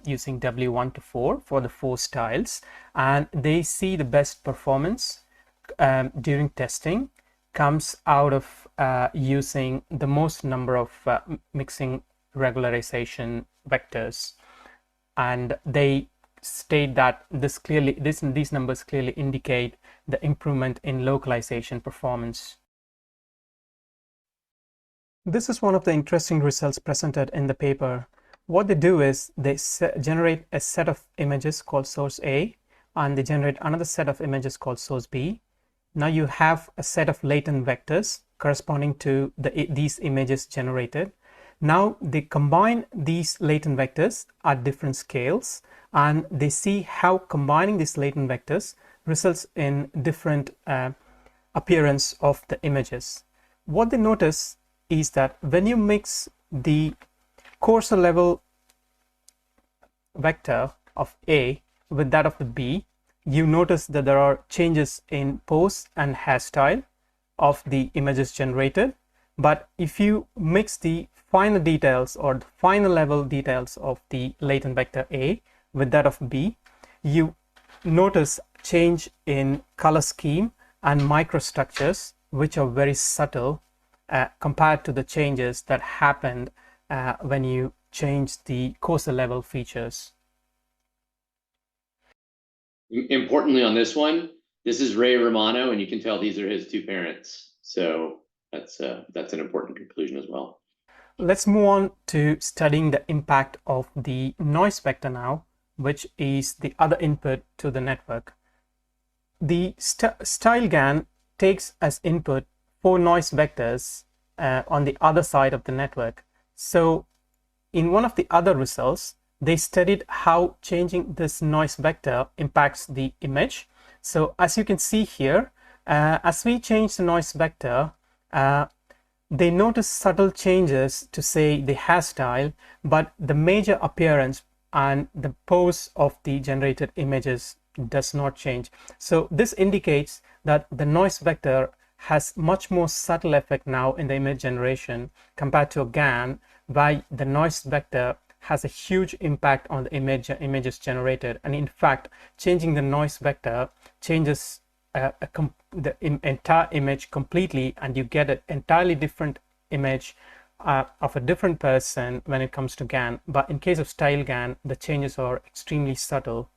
using W1 to 4 for the 4 styles, and they see the best performance during testing comes out of using the most number of mixing regularization vectors, and they state that these numbers clearly indicate the improvement in localization performance. This is one of the interesting results presented in the paper. What they do is they generate a set of images called source A, and they generate another set of images called source B. Now you have a set of latent vectors corresponding to these images generated. Now they combine these latent vectors at different scales, and they see how combining these latent vectors results in different appearance of the images. What they notice is that when you mix the cursor level vector of A with that of the B, you notice that there are changes in pose and hairstyle of the images generated. But if you mix the finer details or the finer level details of the latent vector A with that of B, you notice change in color scheme and microstructures, which are very subtle compared to the changes that happened when you change the cursor level features. Importantly on this one, this is Ray Romano, and you can tell these are his two parents. So that's an important conclusion as well. Let's move on to studying the impact of the noise vector now, which is the other input to the network. The style GAN takes as input 4 noise vectors on the other side of the network. So in one of the other results, they studied how changing this noise vector impacts the image. So as you can see here, as we change the noise vector, they notice subtle changes to, say, the hairstyle, but the major appearance and the pose of the generated images does not change. So this indicates that the noise vector has much more subtle effect now in the image generation compared to a GAN, where the noise vector has a huge impact on the images generated. And in fact, changing the noise vector changes the entire image completely, and you get an entirely different image of a different person when it comes to GAN. But in case of style GAN, the changes are extremely subtle.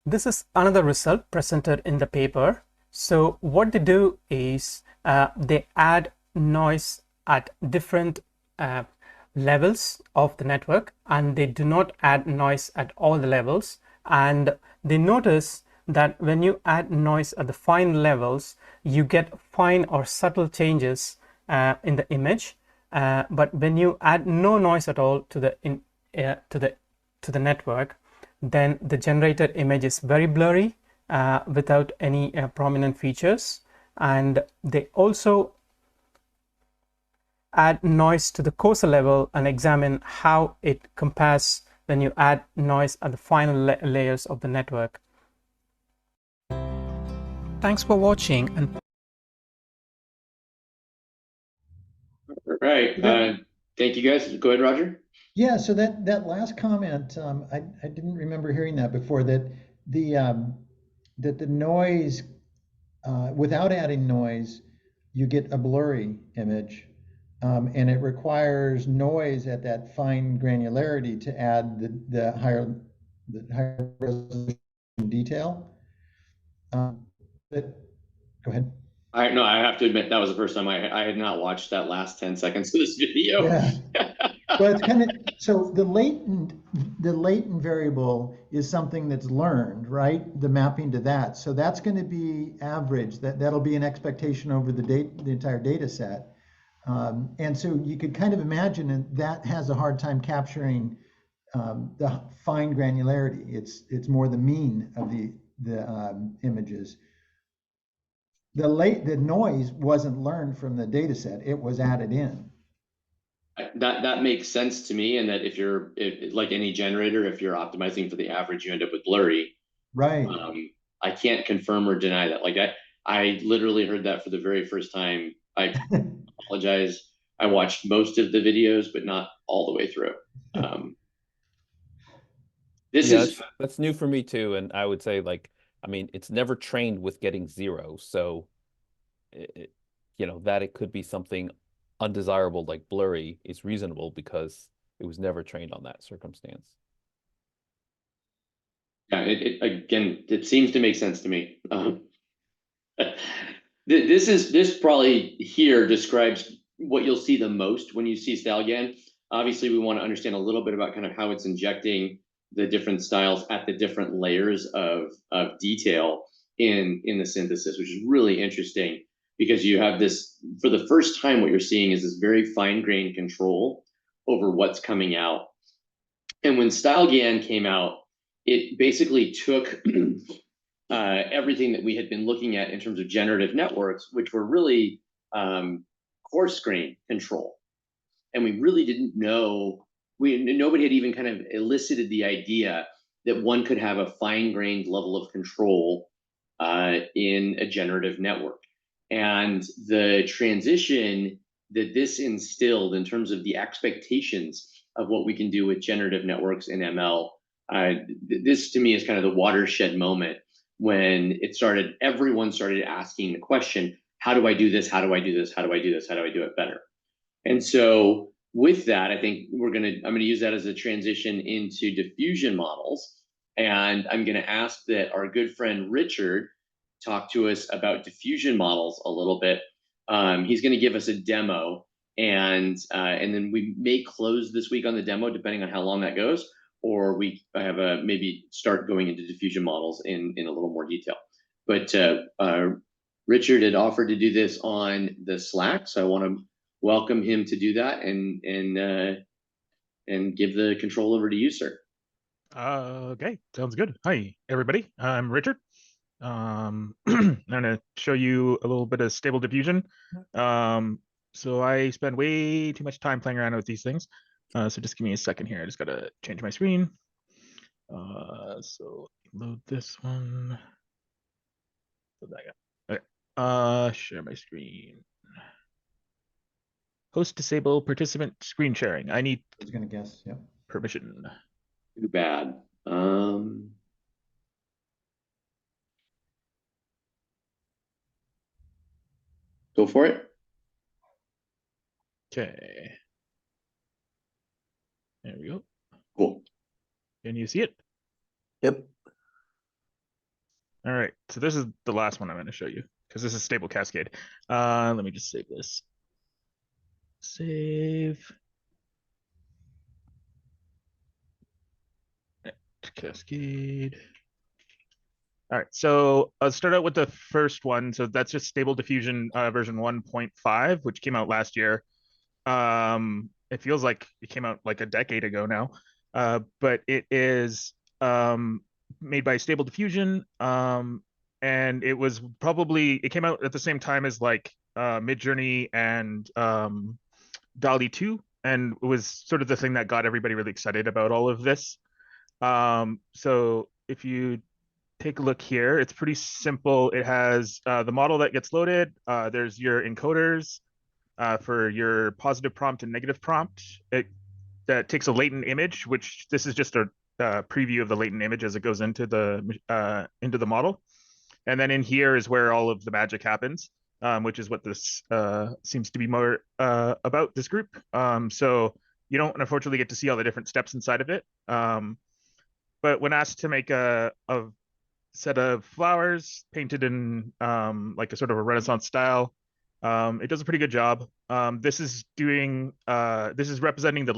This is another result presented in the paper. So what they do is they add noise at different levels of the network, and they do not add noise at all the levels. And they notice that when you add noise at the fine levels, you get fine or subtle changes in the image. But when you add no noise at all to the network, then the generated image is very blurry without any prominent features. And they also add noise to the cursor level and examine how it compares when you add noise at the final layers of the network. Thanks for watching. And all right, thank you guys. Go ahead, Roger. Yeah, so that last comment, I didn't remember hearing that before, that the noise, without adding noise, you get a blurry image. And it requires noise at that fine granularity to add the higher resolution detail. But go ahead. No, I have to admit that was the first time I had not watched that last 10 seconds of this video. Yeah. Well, it's kind of, so the latent variable is something that's learned, right? The mapping to that. So that's going to be average. That'll be an expectation over the entire data set. And so you could kind of imagine that has a hard time capturing the fine granularity. It's more the mean of the images. The noise wasn't learned from the data set; it was added in. That makes sense to me, and that if like any generator, if you're optimizing for the average, you end up with blurry. Right. I can't confirm or deny that. Like I literally heard that for the very first time. I apologize. I watched most of the videos, but not all the way through. That's new for me too. And I would say, like, I mean, it's never trained with getting 0. So, that it could be something undesirable like blurry is reasonable because it was never trained on that circumstance. Yeah, it seems to make sense to me. This probably here describes what you'll see the most when you see style GAN. Obviously, we want to understand a little bit about kind of how it's injecting the different styles at the different layers of detail in the synthesis, which is really interesting because you have this, for the first time, what you're seeing is this very fine-grained control over what's coming out. And when style GAN came out, it basically took everything that we had been looking at in terms of generative networks, which were really coarse grain control. And we really didn't know, nobody had even kind of elicited the idea that one could have a fine-grained level of control in a generative network. And the transition that this instilled in terms of the expectations of what we can do with generative networks in ML, this to me is kind of the watershed moment when everyone started asking the question, how do I do this? How do I do this? How do I do this? How do I do it better? And so with that, I think I'm gonna use that as a transition into diffusion models. And I'm gonna ask that our good friend Richard talk to us about diffusion models a little bit. He's gonna give us a demo, and then we may close this week on the demo, depending on how long that goes, or we have maybe start going into diffusion models in a little more detail. But Richard had offered to do this on the Slack, so I want to welcome him to do that and give the control over to you, sir. Okay, sounds good. Hi, everybody. I'm Richard. I'm gonna show you a little bit of stable diffusion. So I spend way too much time playing around with these things. So just give me a second here. I just gotta change my screen. So load this one. Load that guy. Okay. Share my screen. Host disable participant screen sharing. I need. I was gonna guess. Yeah. Permission. Too bad. Go for it. Okay. There we go. Cool. Can you see it? Yep. All right. So this is the last one I'm going to show you because this is stable cascade. Let me just save this. Save. Cascade. All right, so I'll start out with the first one. So that's just Stable Diffusion version 1.5, which came out last year. It feels like it came out like a decade ago now, but it is made by Stable Diffusion, and it came out at the same time as like Midjourney and Dall-E 2, and it was sort of the thing that got everybody really excited about all of this. So if you take a look here, it's pretty simple. It has the model that gets loaded. There's your encoders for your positive prompt and negative prompt. That takes a latent image, which this is just a preview of the latent image as it goes into the model. And then in here is where all of the magic happens, which is what this seems to be more about this group. So you don't unfortunately get to see all the different steps inside of it. But when asked to make a set of flowers painted in like a sort of a Renaissance style, it does a pretty good job. This is representing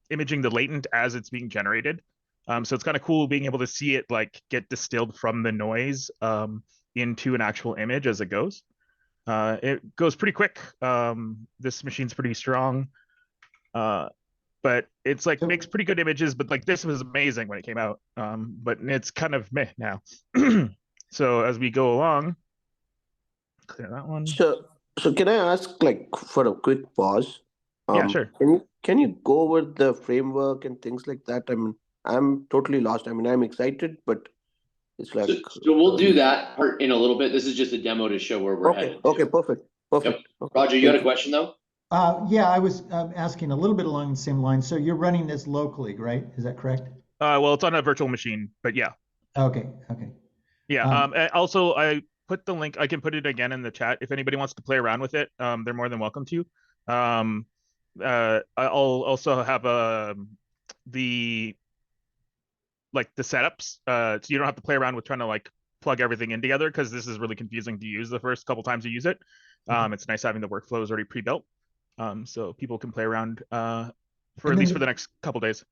imaging the latent as it's being generated. So it's kind of cool being able to see it like get distilled from the noise into an actual image as it goes. It goes pretty quick. This machine's pretty strong. But it's like makes pretty good images, but like this was amazing when it came out. But it's kind of meh now. So as we go along, clear that one. So can I ask like for a quick pause? Yeah, sure. Can you go over the framework and things like that? I mean, I'm totally lost. I mean, I'm excited, but it's like. So we'll do that part in a little bit. This is just a demo to show where we're headed. Okay, perfect. Yep. Okay. Roger, you had a question though? Yeah, I was asking a little bit along the same line. So you're running this locally, right? Is that correct? Well, it's on a virtual machine, but yeah. Okay. Yeah. Also, I put the link. I can put it again in the chat if anybody wants to play around with it. They're more than welcome to. I'll also have the setups, so you don't have to play around with trying to like plug everything in together, because this is really confusing to use the first couple times you use it. It's nice having the workflows already pre-built, so people can play around for at least for the next couple days.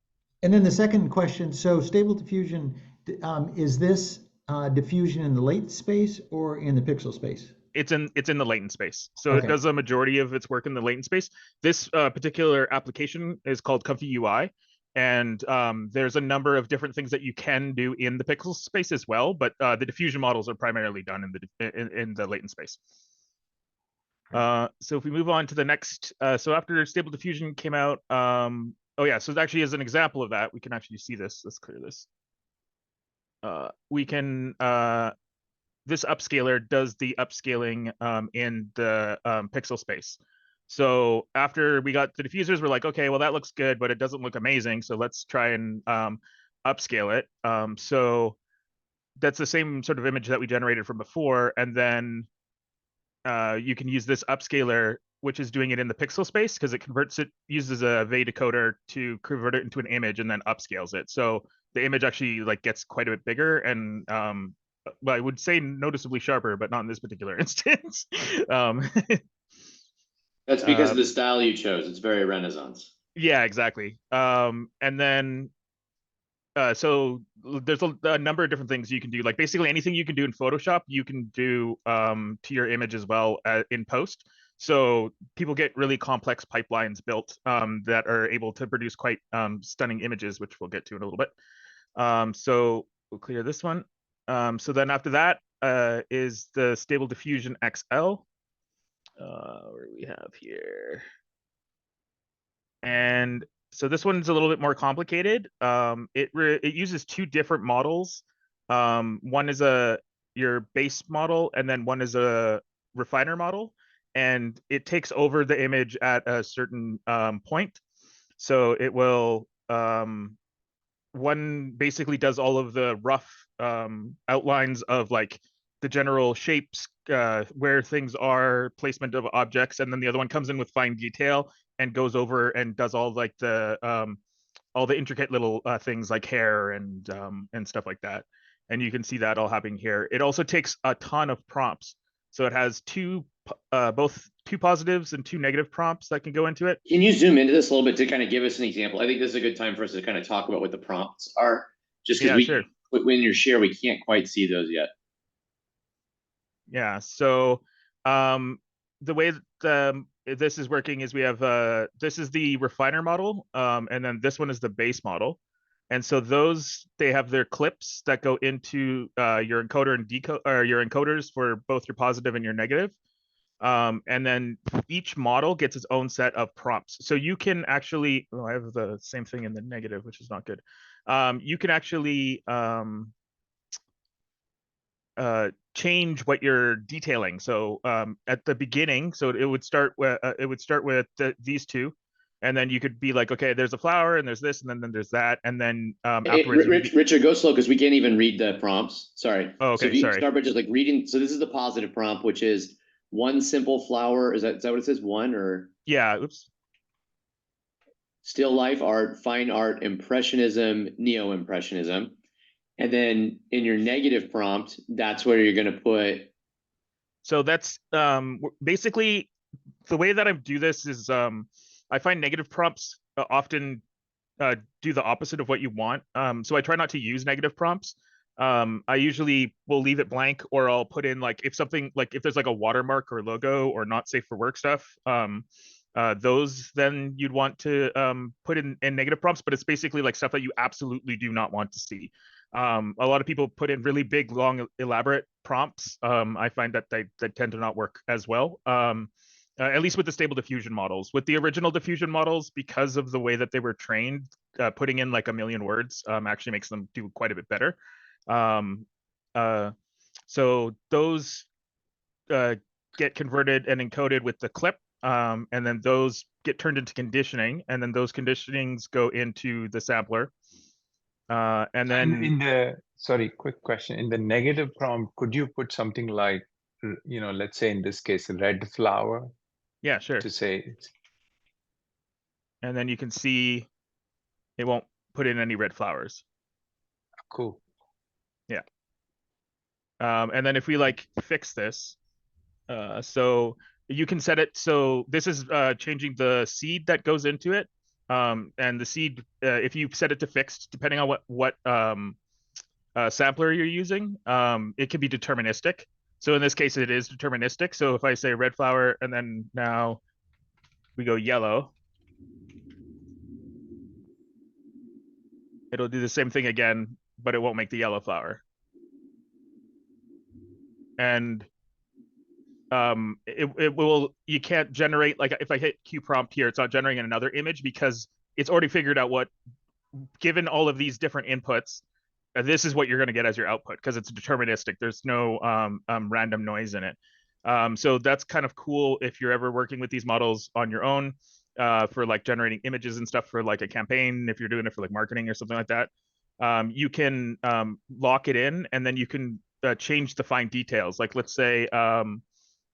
And then the second question: so stable diffusion, is this diffusion in the latent space or in the pixel space? It's in the latent space. So It does a majority of its work in the latent space. This particular application is called Comfyui, and there's a number of different things that you can do in the pixel space as well. But the diffusion models are primarily done in the latent space. So if we move on to the next, so after Stable Diffusion came out, oh yeah, so actually as an example of that, we can actually see this. Let's clear this. We can, this upscaler does the upscaling in the pixel space. So after we got the diffusers, we're like, okay, well, that looks good, but it doesn't look amazing. So let's try and upscale it. So that's the same sort of image that we generated from before. And then you can use this upscaler, which is doing it in the pixel space because it converts it, uses a VE decoder to convert it into an image and then upscales it. So the image actually like gets quite a bit bigger and well, I would say noticeably sharper, but not in this particular instance. That's because of the style you chose. It's very Renaissance. Yeah, exactly. And then so there's a number of different things you can do. Like basically anything you can do in Photoshop, you can do to your image as well in post. So people get really complex pipelines built that are able to produce quite stunning images, which we'll get to in a little bit. So we'll clear this one. So then after that is the Stable Diffusion XL. Where do we have here? And so this one's a little bit more complicated. It uses two different models. One is your base model, and then one is a refiner model. And it takes over the image at a certain point. So it will one basically does all of the rough outlines of like the general shapes, where things are, placement of objects, and then the other one comes in with fine detail and goes over and does all like the all the intricate little things like hair and stuff like that. And you can see that all happening here. It also takes a ton of prompts. So it has both two positives and two negative prompts that can go into it. Can you zoom into this a little bit to kind of give us an example? I think this is a good time for us to kind of talk about what the prompts are, just because sure. when you're share, we can't quite see those yet. Yeah. So the way that this is working is we have this is the refiner model, and then this one is the base model. And so those, they have their clips that go into your encoder and or your encoders for both your positive and your negative. And then each model gets its own set of prompts. So you can actually, I have the same thing in the negative, which is not good. You can actually change what you're detailing. So at the beginning, so it would start with these two, and then you could be like, okay, there's a flower, and there's this, and then there's that, and then afterwards. Richard, go slow because we can't even read the prompts. Sorry. Oh, okay, so if you sorry. start by just like reading. So this is the positive prompt, which is one simple flower. Is that what it says? One or? Yeah. Oops. Still life art, fine art, impressionism, neo-impressionism. And then in your negative prompt, that's where you're going to put. So that's basically the way that I do this is I find negative prompts often do the opposite of what you want. So I try not to use negative prompts. I usually will leave it blank, or I'll put in like if something like if there's like a watermark or logo or not safe for work stuff. Those then you'd want to put in negative prompts, but it's basically like stuff that you absolutely do not want to see. A lot of people put in really big, long, elaborate prompts. I find that they tend to not work as well. At least with the Stable Diffusion models. With the original diffusion models, because of the way that they were trained, putting in like a million words actually makes them do quite a bit better. So those get converted and encoded with the clip, and then those get turned into conditioning, and then those conditionings go into the sampler. And then sorry, quick question. In the negative prompt, could you put something like, let's say in this case, red flower? Yeah, sure. To say. And then you can see it won't put in any red flowers. Cool. Yeah. And then if we like fix this, so you can set it. So this is changing the seed that goes into it. And the seed, if you set it to fixed, depending on what sampler you're using, it can be deterministic. So in this case, it is deterministic. So if I say red flower and then now we go yellow, it'll do the same thing again, but it won't make the yellow flower. And it will, you can't generate, like if I hit Q prompt here, it's not generating another image because it's already figured out what, given all of these different inputs, this is what you're going to get as your output because it's deterministic. There's no random noise in it. So that's kind of cool if you're ever working with these models on your own for like generating images and stuff for like a campaign, if you're doing it for like marketing or something like that. You can lock it in and then you can change the fine details. Like let's say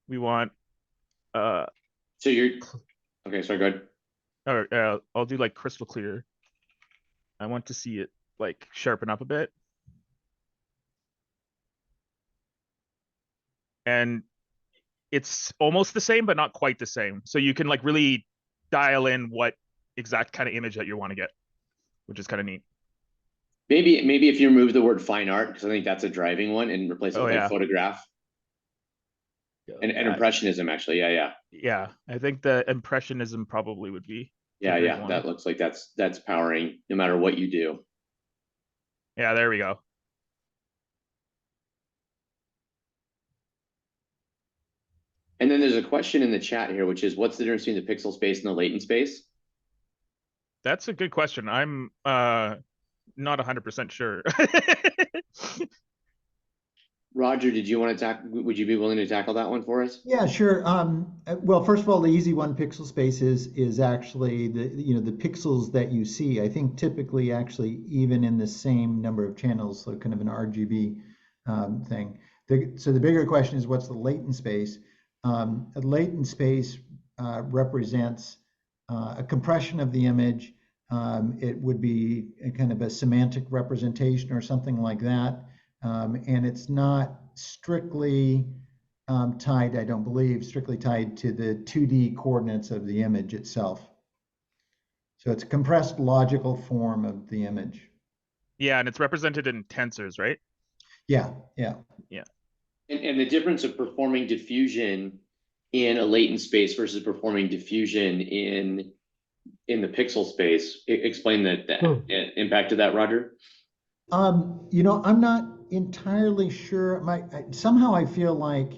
we want So you're okay, sorry, go ahead. Or I'll do like crystal clear. I want to see it like sharpen up a bit. And it's almost the same, but not quite the same. So you can like really dial in what exact kind of image that you want to get, which is kind of neat. Maybe if you remove the word fine art, because I think that's a driving one, and replace it with like photograph. And impressionism, actually, yeah. I think the impressionism probably would be. Yeah. That looks like that's powering no matter what you do. Yeah, there we go. And then there's a question in the chat here, which is, what's the difference between the pixel space and the latent space? That's a good question. I'm not 100% sure. Roger, did you want to would you be willing to tackle that one for us? Yeah, sure. Well, first of all, the easy one, pixel space, is actually the pixels that you see. I think typically actually even in the same number of channels, so kind of an RGB thing. So the bigger question is, what's the latent space? A latent space represents a compression of the image. It would be a kind of a semantic representation or something like that. And it's not strictly tied, I don't believe, strictly tied to the 2D coordinates of the image itself. So it's a compressed logical form of the image. Yeah, and it's represented in tensors, right? Yeah. And the difference of performing diffusion in a latent space versus performing diffusion in the pixel space. Explain the impact of that, Roger. I'm not entirely sure. Somehow I feel like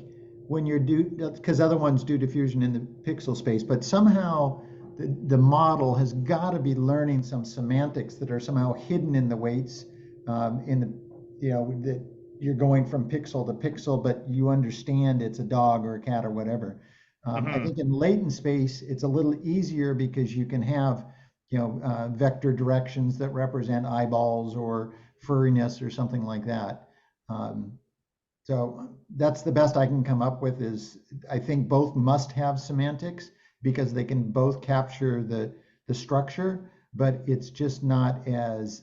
when you're because other ones do diffusion in the pixel space, but somehow the model has got to be learning some semantics that are somehow hidden in the weights that you're going from pixel to pixel, but you understand it's a dog or a cat or whatever. I think in latent space, it's a little easier because you can have, vector directions that represent eyeballs or furriness or something like that. So that's the best I can come up with. Is I think both must have semantics because they can both capture the structure, but it's just not as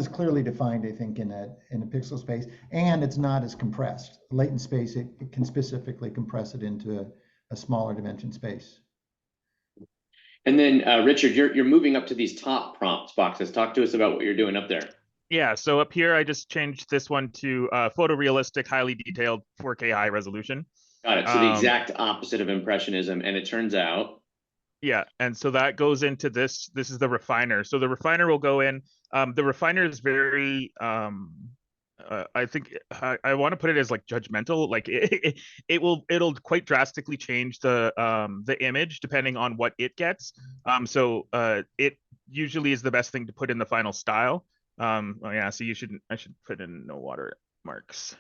clearly defined, I think, in a pixel space, and it's not as compressed. Latent space, it can specifically compress it into a smaller dimension space. And then Richard, you're moving up to these top prompts boxes. Talk to us about what you're doing up there. Yeah, so up here I just changed this one to photorealistic, highly detailed 4K high resolution. Got it. So the exact opposite of impressionism, and it turns out. Yeah, and so that goes into this. This is the refiner. So the refiner will go in. The refiner is very, I think I want to put it as like judgmental. Like it'll quite drastically change the image depending on what it gets. So it usually is the best thing to put in the final style. Oh yeah, so I should put in no watermarks.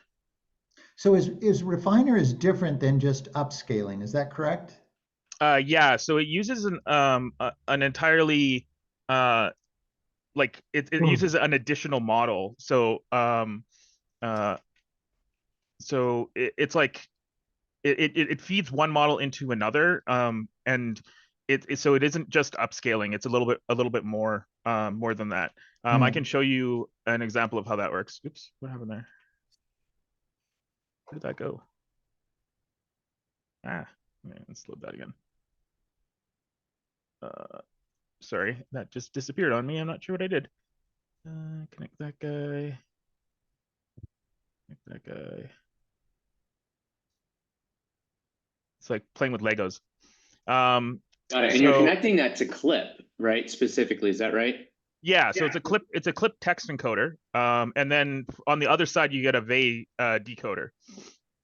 So is refiner is different than just upscaling, is that correct? Yeah, so it uses an entirely like it uses an additional model. So it's like it feeds one model into another, and so it isn't just upscaling. It's a little bit more than that. I can show you an example of how that works. Oops, what happened there? Where did that go? Let's load that again. Sorry, that just disappeared on me. I'm not sure what I did. Connect that guy. Connect that guy. It's like playing with Legos. Got it. And you're connecting that to clip, right? Specifically, is that right? Yeah, so it's a clip text encoder. And then on the other side, you get a VE decoder.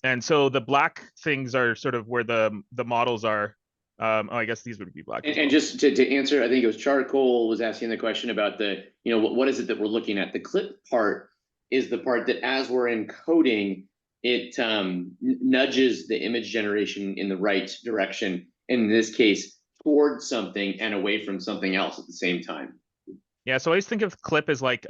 And so the black things are sort of where the models are. Oh, I guess these would be black. And just to answer, I think it was Charcoal was asking the question about the, what is it that we're looking at? The clip part is the part that as we're encoding, it nudges the image generation in the right direction. In this case, towards something and away from something else at the same time. Yeah, so I always think of clip as like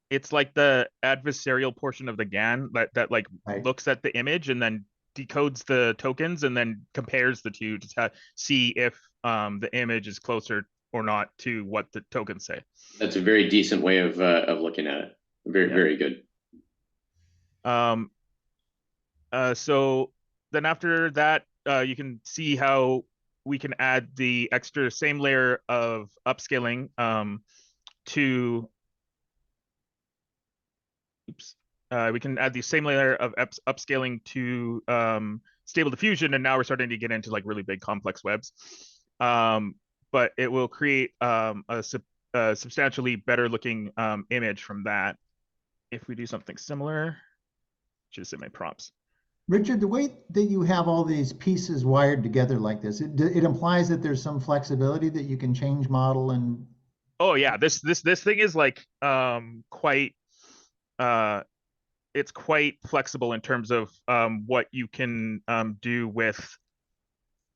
it's like the adversarial portion of the GAN that like looks at the image and then decodes the tokens and then compares the two to see if the image is closer or not to what the tokens say. That's a very decent way of looking at it. Very good. So then after that, you can see how we can add the extra same layer of upscaling to we can add the same layer of upscaling to stable diffusion, and now we're starting to get into like really big complex webs. But it will create a substantially better looking image from that. If we do something similar, should have my prompts. Richard, the way that you have all these pieces wired together like this, it implies that there's some flexibility that you can change model and. Oh yeah, this thing is like quite it's quite flexible in terms of what you can do with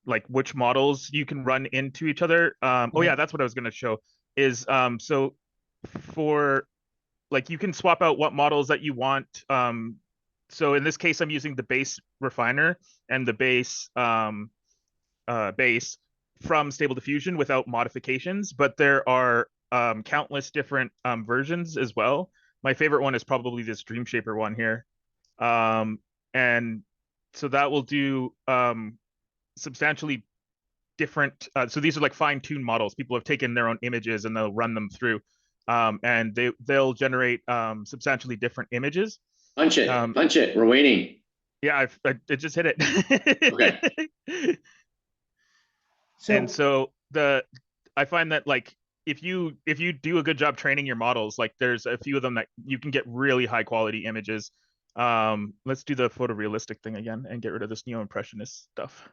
like which models you can run into each other. Oh yeah, that's what I was going to show is so for like you can swap out what models that you want. So in this case, I'm using the base refiner and the base base from Stable Diffusion without modifications, but there are countless different versions as well. My favorite one is probably this Dream Shaper one here. And so that will do substantially different. So these are like fine-tuned models. People have taken their own images and they'll run them through. And they'll generate substantially different images. Punch it. We're waiting. Yeah, I just hit it. Okay. And so I find that like if you do a good job training your models, like there's a few of them that you can get really high quality images. Let's do the photorealistic thing again and get rid of this neo-impressionist stuff.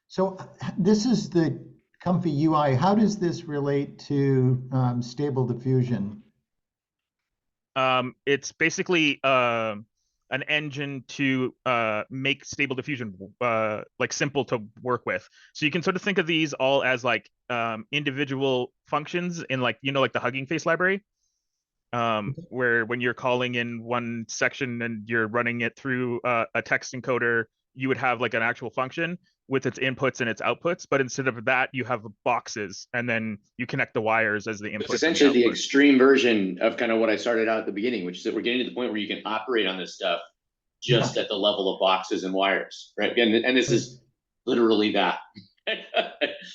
So this is the Comfyui. How does this relate to Stable Diffusion? It's basically an engine to make Stable Diffusion like simple to work with. So you can sort of think of these all as like individual functions in like like the Hugging Face library, where when you're calling in one section and you're running it through a text encoder, you would have like an actual function with its inputs and its outputs, but instead of that, you have boxes, and then you connect the wires as the inputs. It's essentially the extreme version of kind of what I started out at the beginning, which is that we're getting to the point where you can operate on this stuff just at the level of boxes and wires, right? And this is literally that.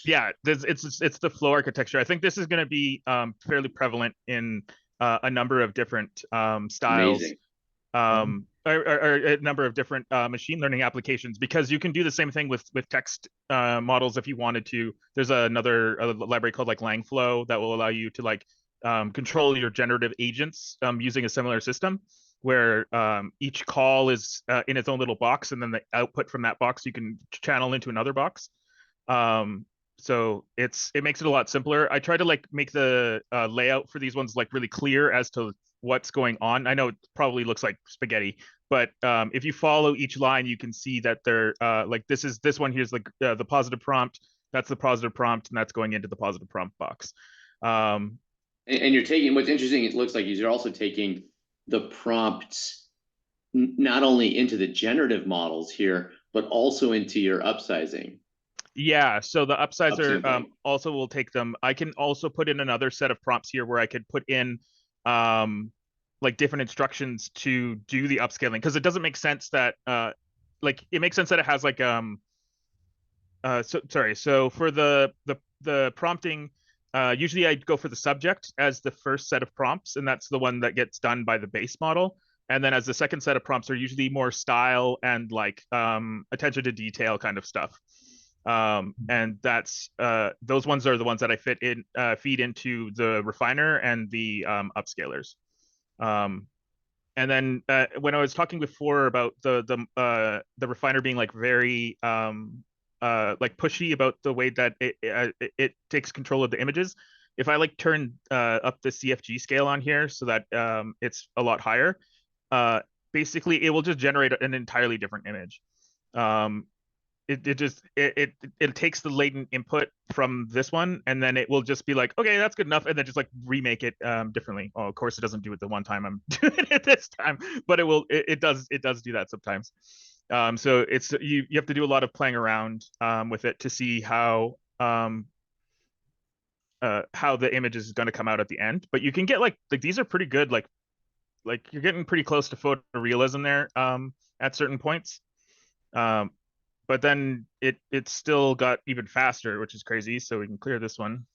Yeah, it's the flow architecture. I think this is going to be fairly prevalent in a number of different styles. Amazing. Or a number of different machine learning applications, because you can do the same thing with text models if you wanted to. There's another library called like Langflow that will allow you to like control your generative agents using a similar system where each call is in its own little box, and then the output from that box you can channel into another box. So it makes it a lot simpler. I try to like make the layout for these ones like really clear as to what's going on. I know it probably looks like spaghetti, but if you follow each line, you can see that they're like this one here's like the positive prompt, that's the positive prompt, and that's going into the positive prompt box. And you're taking, what's interesting, it looks like you're also taking the prompts not only into the generative models here, but also into your upsizing. Yeah, so the upsizer also will take them. I can also put in another set of prompts here where I could put in like different instructions to do the upscaling, because it doesn't make sense that like it makes sense that it has like so for the prompting, usually I go for the subject as the first set of prompts, and that's the one that gets done by the base model. And then as the second set of prompts are usually more style and like attention to detail kind of stuff. And that's those ones are the ones that I feed into the refiner and the upscalers. And then when I was talking before about the refiner being like very like pushy about the way that it takes control of the images, if I like turn up the CFG scale on here so that it's a lot higher, basically it will just generate an entirely different image. It takes the latent input from this one, and then it will just be like, okay, that's good enough, and then just like remake it differently. Oh, of course it doesn't do it the one time I'm doing it this time, but it does do that sometimes. So it's you have to do a lot of playing around with it to see how the image is going to come out at the end. But you can get like these are pretty good, like you're getting pretty close to photorealism there at certain points. But then it still got even faster, which is crazy. So we can clear this one.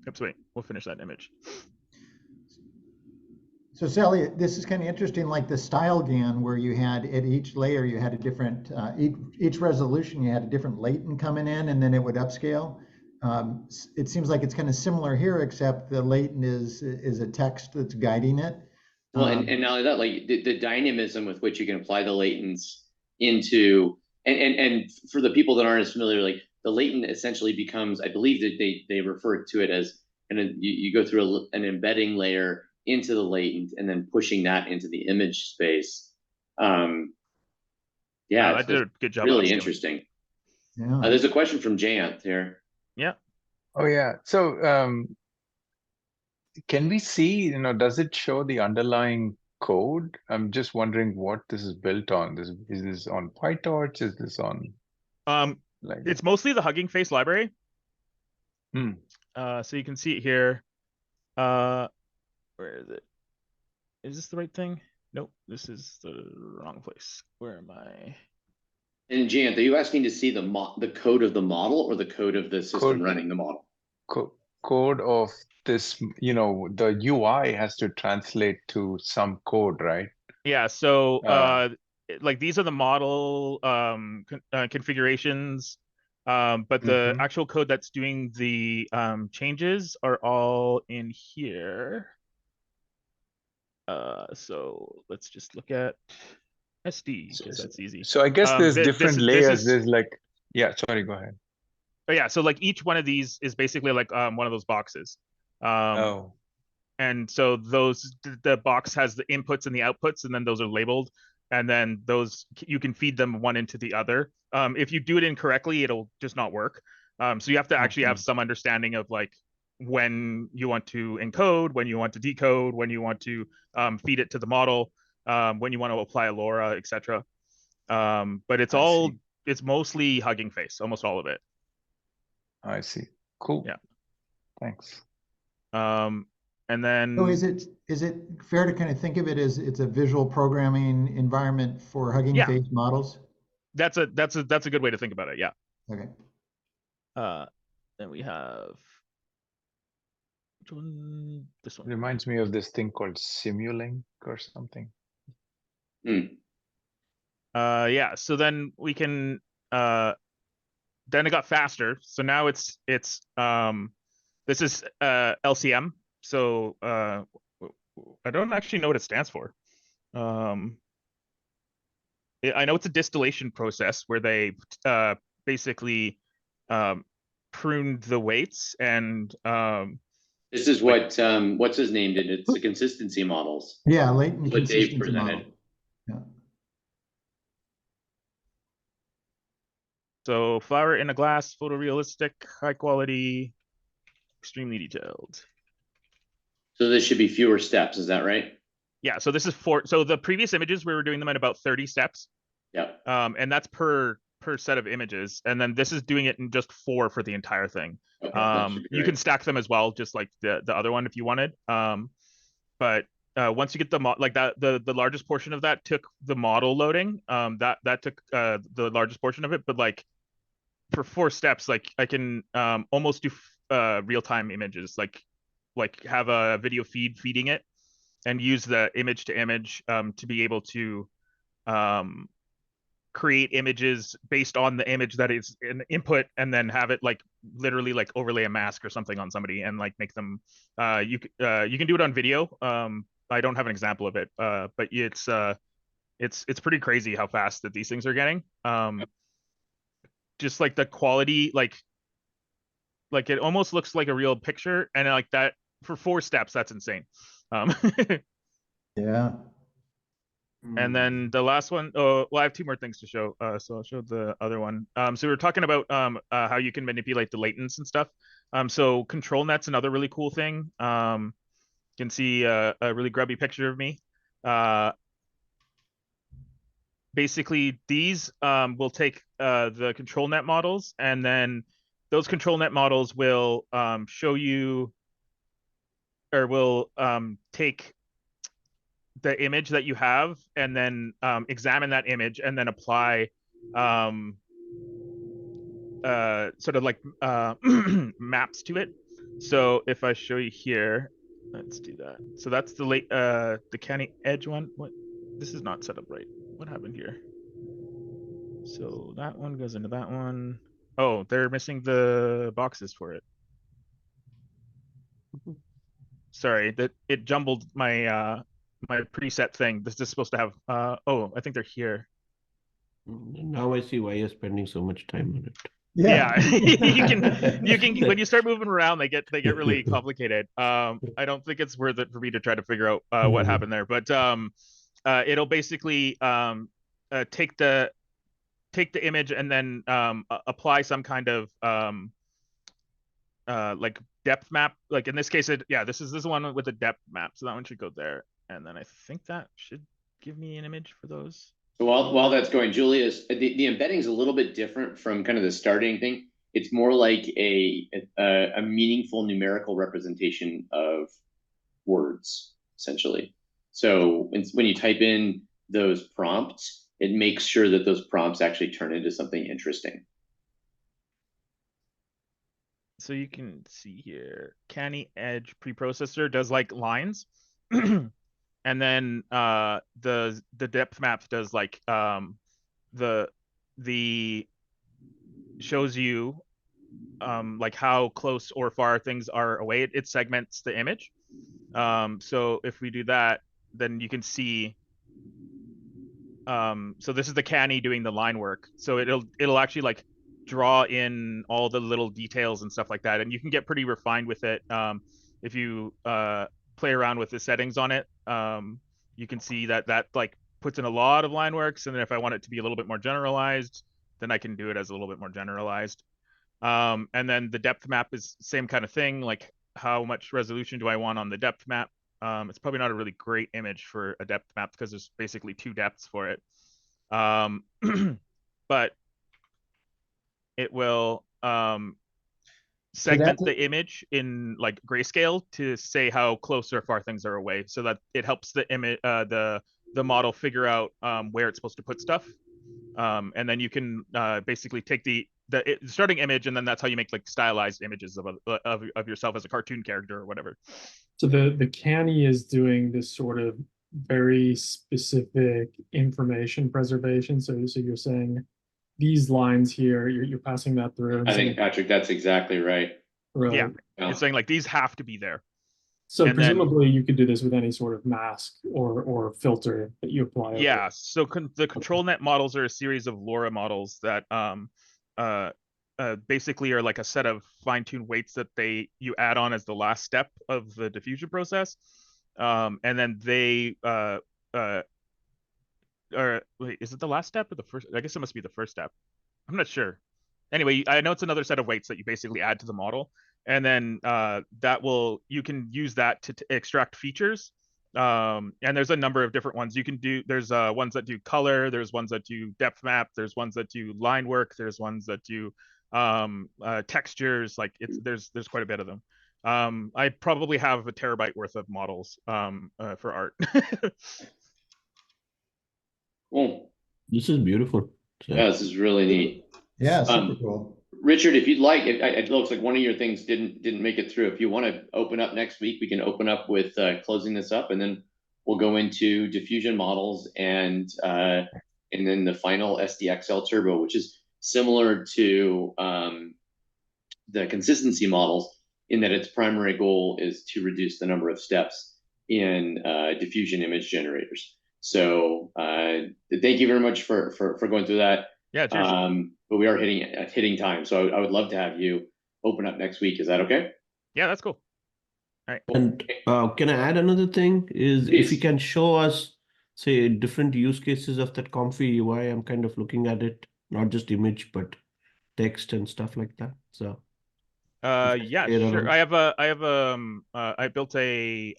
Oops, wait, we'll finish that image. So Sally, this is kind of interesting, like the style GAN, where you had at each layer, you had a different, each resolution, you had a different latent coming in, and then it would upscale. It seems like it's kind of similar here, except the latent is a text that's guiding it. Well, and not only that, like the dynamism with which you can apply the latents into, and for the people that aren't as familiar, like the latent essentially becomes, I believe that they refer to it as, and you go through an embedding layer into the latent and then pushing that into the image space. Yeah, I did a good job. Really interesting. Yeah. There's a question from Janth here. Yeah. Oh yeah. So can we see, does it show the underlying code? I'm just wondering what this is built on. Is this on PyTorch? Is this on it's mostly the Hugging Face library. Hmm. So you can see it here. Where is it? Is this the right thing? Nope, this is the wrong place. Where am I? And Janth, are you asking to see the code of the model or the code of the system running the model? Code of this, the UI has to translate to some code, right? Yeah, so like these are the model configurations, but the actual code that's doing the changes are all in here. So let's just look at SD because that's easy. So I guess there's different layers. There's like, yeah, sorry, go ahead. Oh yeah, so like each one of these is basically like one of those boxes. And so the box has the inputs and the outputs, and then those are labeled, and then those you can feed them one into the other. If you do it incorrectly, it'll just not work. So you have to actually have some understanding of like when you want to encode, when you want to decode, when you want to feed it to the model, when you want to apply a LoRa, etc. But it's mostly Hugging Face, almost all of it. I see. Cool. Yeah. Thanks. So And then is it fair to kind of think of it as it's a visual programming environment for Hugging Face models? That's a good way to think about it. Yeah. Okay. Then we have which one? This one reminds me of this thing called Simulink or something. Yeah. So then we can then it got faster. So now it's this is LCM. So I don't actually know what it stands for. I know it's a distillation process where they basically pruned the weights and this is what what's his name did. It's the consistency models. Yeah, latent what Dave consistency presented. model. Yeah. So flower in a glass, photorealistic, high quality, extremely detailed. So this should be fewer steps, is that right? Yeah, so this is so the previous images, we were doing them in about 30 steps. Yeah. And that's per set of images. And then this is doing it in just 4 for the entire thing. Okay, you can stack them as well, just like the other one if you wanted. But once you get the largest portion of that took the model loading. That took the largest portion of it. But like for 4 steps, like I can almost do real-time images, like have a video feeding it and use the image to image to be able to create images based on the image that is an input, and then have it like literally like overlay a mask or something on somebody and like make them you can do it on video, I don't have an example of it, but it's pretty crazy how fast that these things are getting. Just like the quality, like it almost looks like a real picture, and like that for 4 steps, that's insane. Yeah. And then the last one, oh, well, I have 2 more things to show. So I'll show the other one. So we were talking about how you can manipulate the latents and stuff. So control net's another really cool thing. You can see a really grubby picture of me. Basically, these will take the control net models, and then those control net models will show you, or will take the image that you have and then examine that image and then apply sort of like maps to it. So if I show you here, let's do that. So that's the canny edge one. What? This is not set up right. What happened here? So that one goes into that one. Oh, they're missing the boxes for it. Sorry, that it jumbled my my preset thing. This is supposed to have oh, I think they're here. Now I see why you're spending so much time on it. Yeah, you can when you start moving around, they get really complicated. I don't think it's worth it for me to try to figure out what happened there, but it'll basically take the image and then apply some kind of like depth map. Like in this case, this is the one with the depth map, so that one should go there, and then I think that should give me an image for those. So while that's going, Julius, the embedding is a little bit different from kind of the starting thing. It's more like a meaningful numerical representation of words, essentially. So when you type in those prompts, it makes sure that those prompts actually turn into something interesting. So you can see here, Canny Edge preprocessor does like lines. And then the depth map does like the shows you like how close or far things are away. It segments the image. So if we do that, then you can see. So this is the Canny doing the line work. So it'll actually like draw in all the little details and stuff like that, and you can get pretty refined with it if you play around with the settings on it. You can see that like puts in a lot of line works, and then if I want it to be a little bit more generalized, then I can do it as a little bit more generalized. And then the depth map is same kind of thing, like how much resolution do I want on the depth map. It's probably not a really great image for a depth map because there's basically 2 depths for it. But it will segment the image in like grayscale to say how close or far things are away, so that it helps the image the model figure out where it's supposed to put stuff. And then you can basically take the starting image, and then that's how you make like stylized images of yourself as a cartoon character or whatever. So the Canny is doing this sort of very specific information preservation. So you're saying these lines here, you're passing that through. I think, Patrick, that's exactly right. Right. Yeah, it's saying like these have to be there. So and presumably you could do this with any sort of mask or filter that you apply. Yeah, so the control net models are a series of LoRa models that basically are like a set of fine-tuned weights that you add on as the last step of the diffusion process. And then they or wait, is it the last step or the first? I guess it must be the first step. I'm not sure. Anyway, I know it's another set of weights that you basically add to the model, and then you can use that to extract features. And there's a number of different ones you can do. There's ones that do color, there's ones that do depth map, there's ones that do line work, there's ones that do textures. Like there's quite a bit of them. I probably have a terabyte worth of models for art. Cool. This is beautiful. Yeah, this is really neat. Yeah, super cool. Richard, if you'd like, it looks like one of your things didn't make it through. If you want to open up next week, we can open up with closing this up, and then we'll go into diffusion models and then the final SDXL Turbo, which is similar to the consistency models in that its primary goal is to reduce the number of steps in diffusion image generators. So thank you very much for going through that. Yeah, cheers. But we are hitting time, so I would love to have you open up next week. Is that okay? Yeah, that's cool. All right. And can I add another thing? Is if you Please. can show us, say, different use cases of that Comfyui. I'm kind of looking at it, not just image, but text and stuff like that. So Yeah, share sure. around. I built a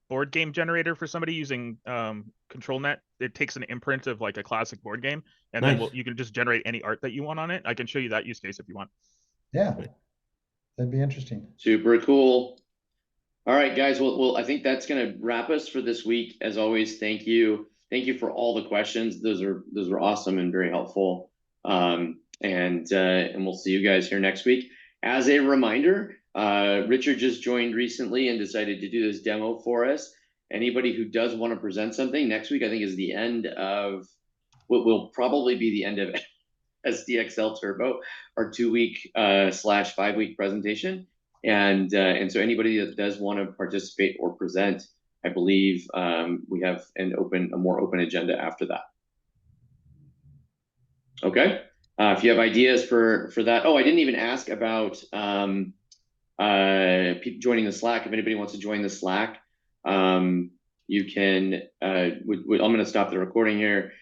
board game generator for somebody using ControlNet. It takes an imprint of like a classic board game, and then Nice. you can just generate any art that you want on it. I can show you that use case if you want. Yeah, that'd be interesting. Super cool. All right, guys. Well, I think that's going to wrap us for this week. As always, thank you for all the questions. Those were awesome and very helpful. And we'll see you guys here next week. As a reminder, Richard just joined recently and decided to do this demo for us. Anybody who does want to present something next week, I think, is the end of what will probably be the end of SDXL Turbo, our 2-week / 5-week presentation. And so anybody that does want to participate or present, I believe we have a more open agenda after that. Okay. If you have ideas for that. Oh, I didn't even ask about people joining the Slack. If anybody wants to join the Slack, you can. I'm going to stop the recording here.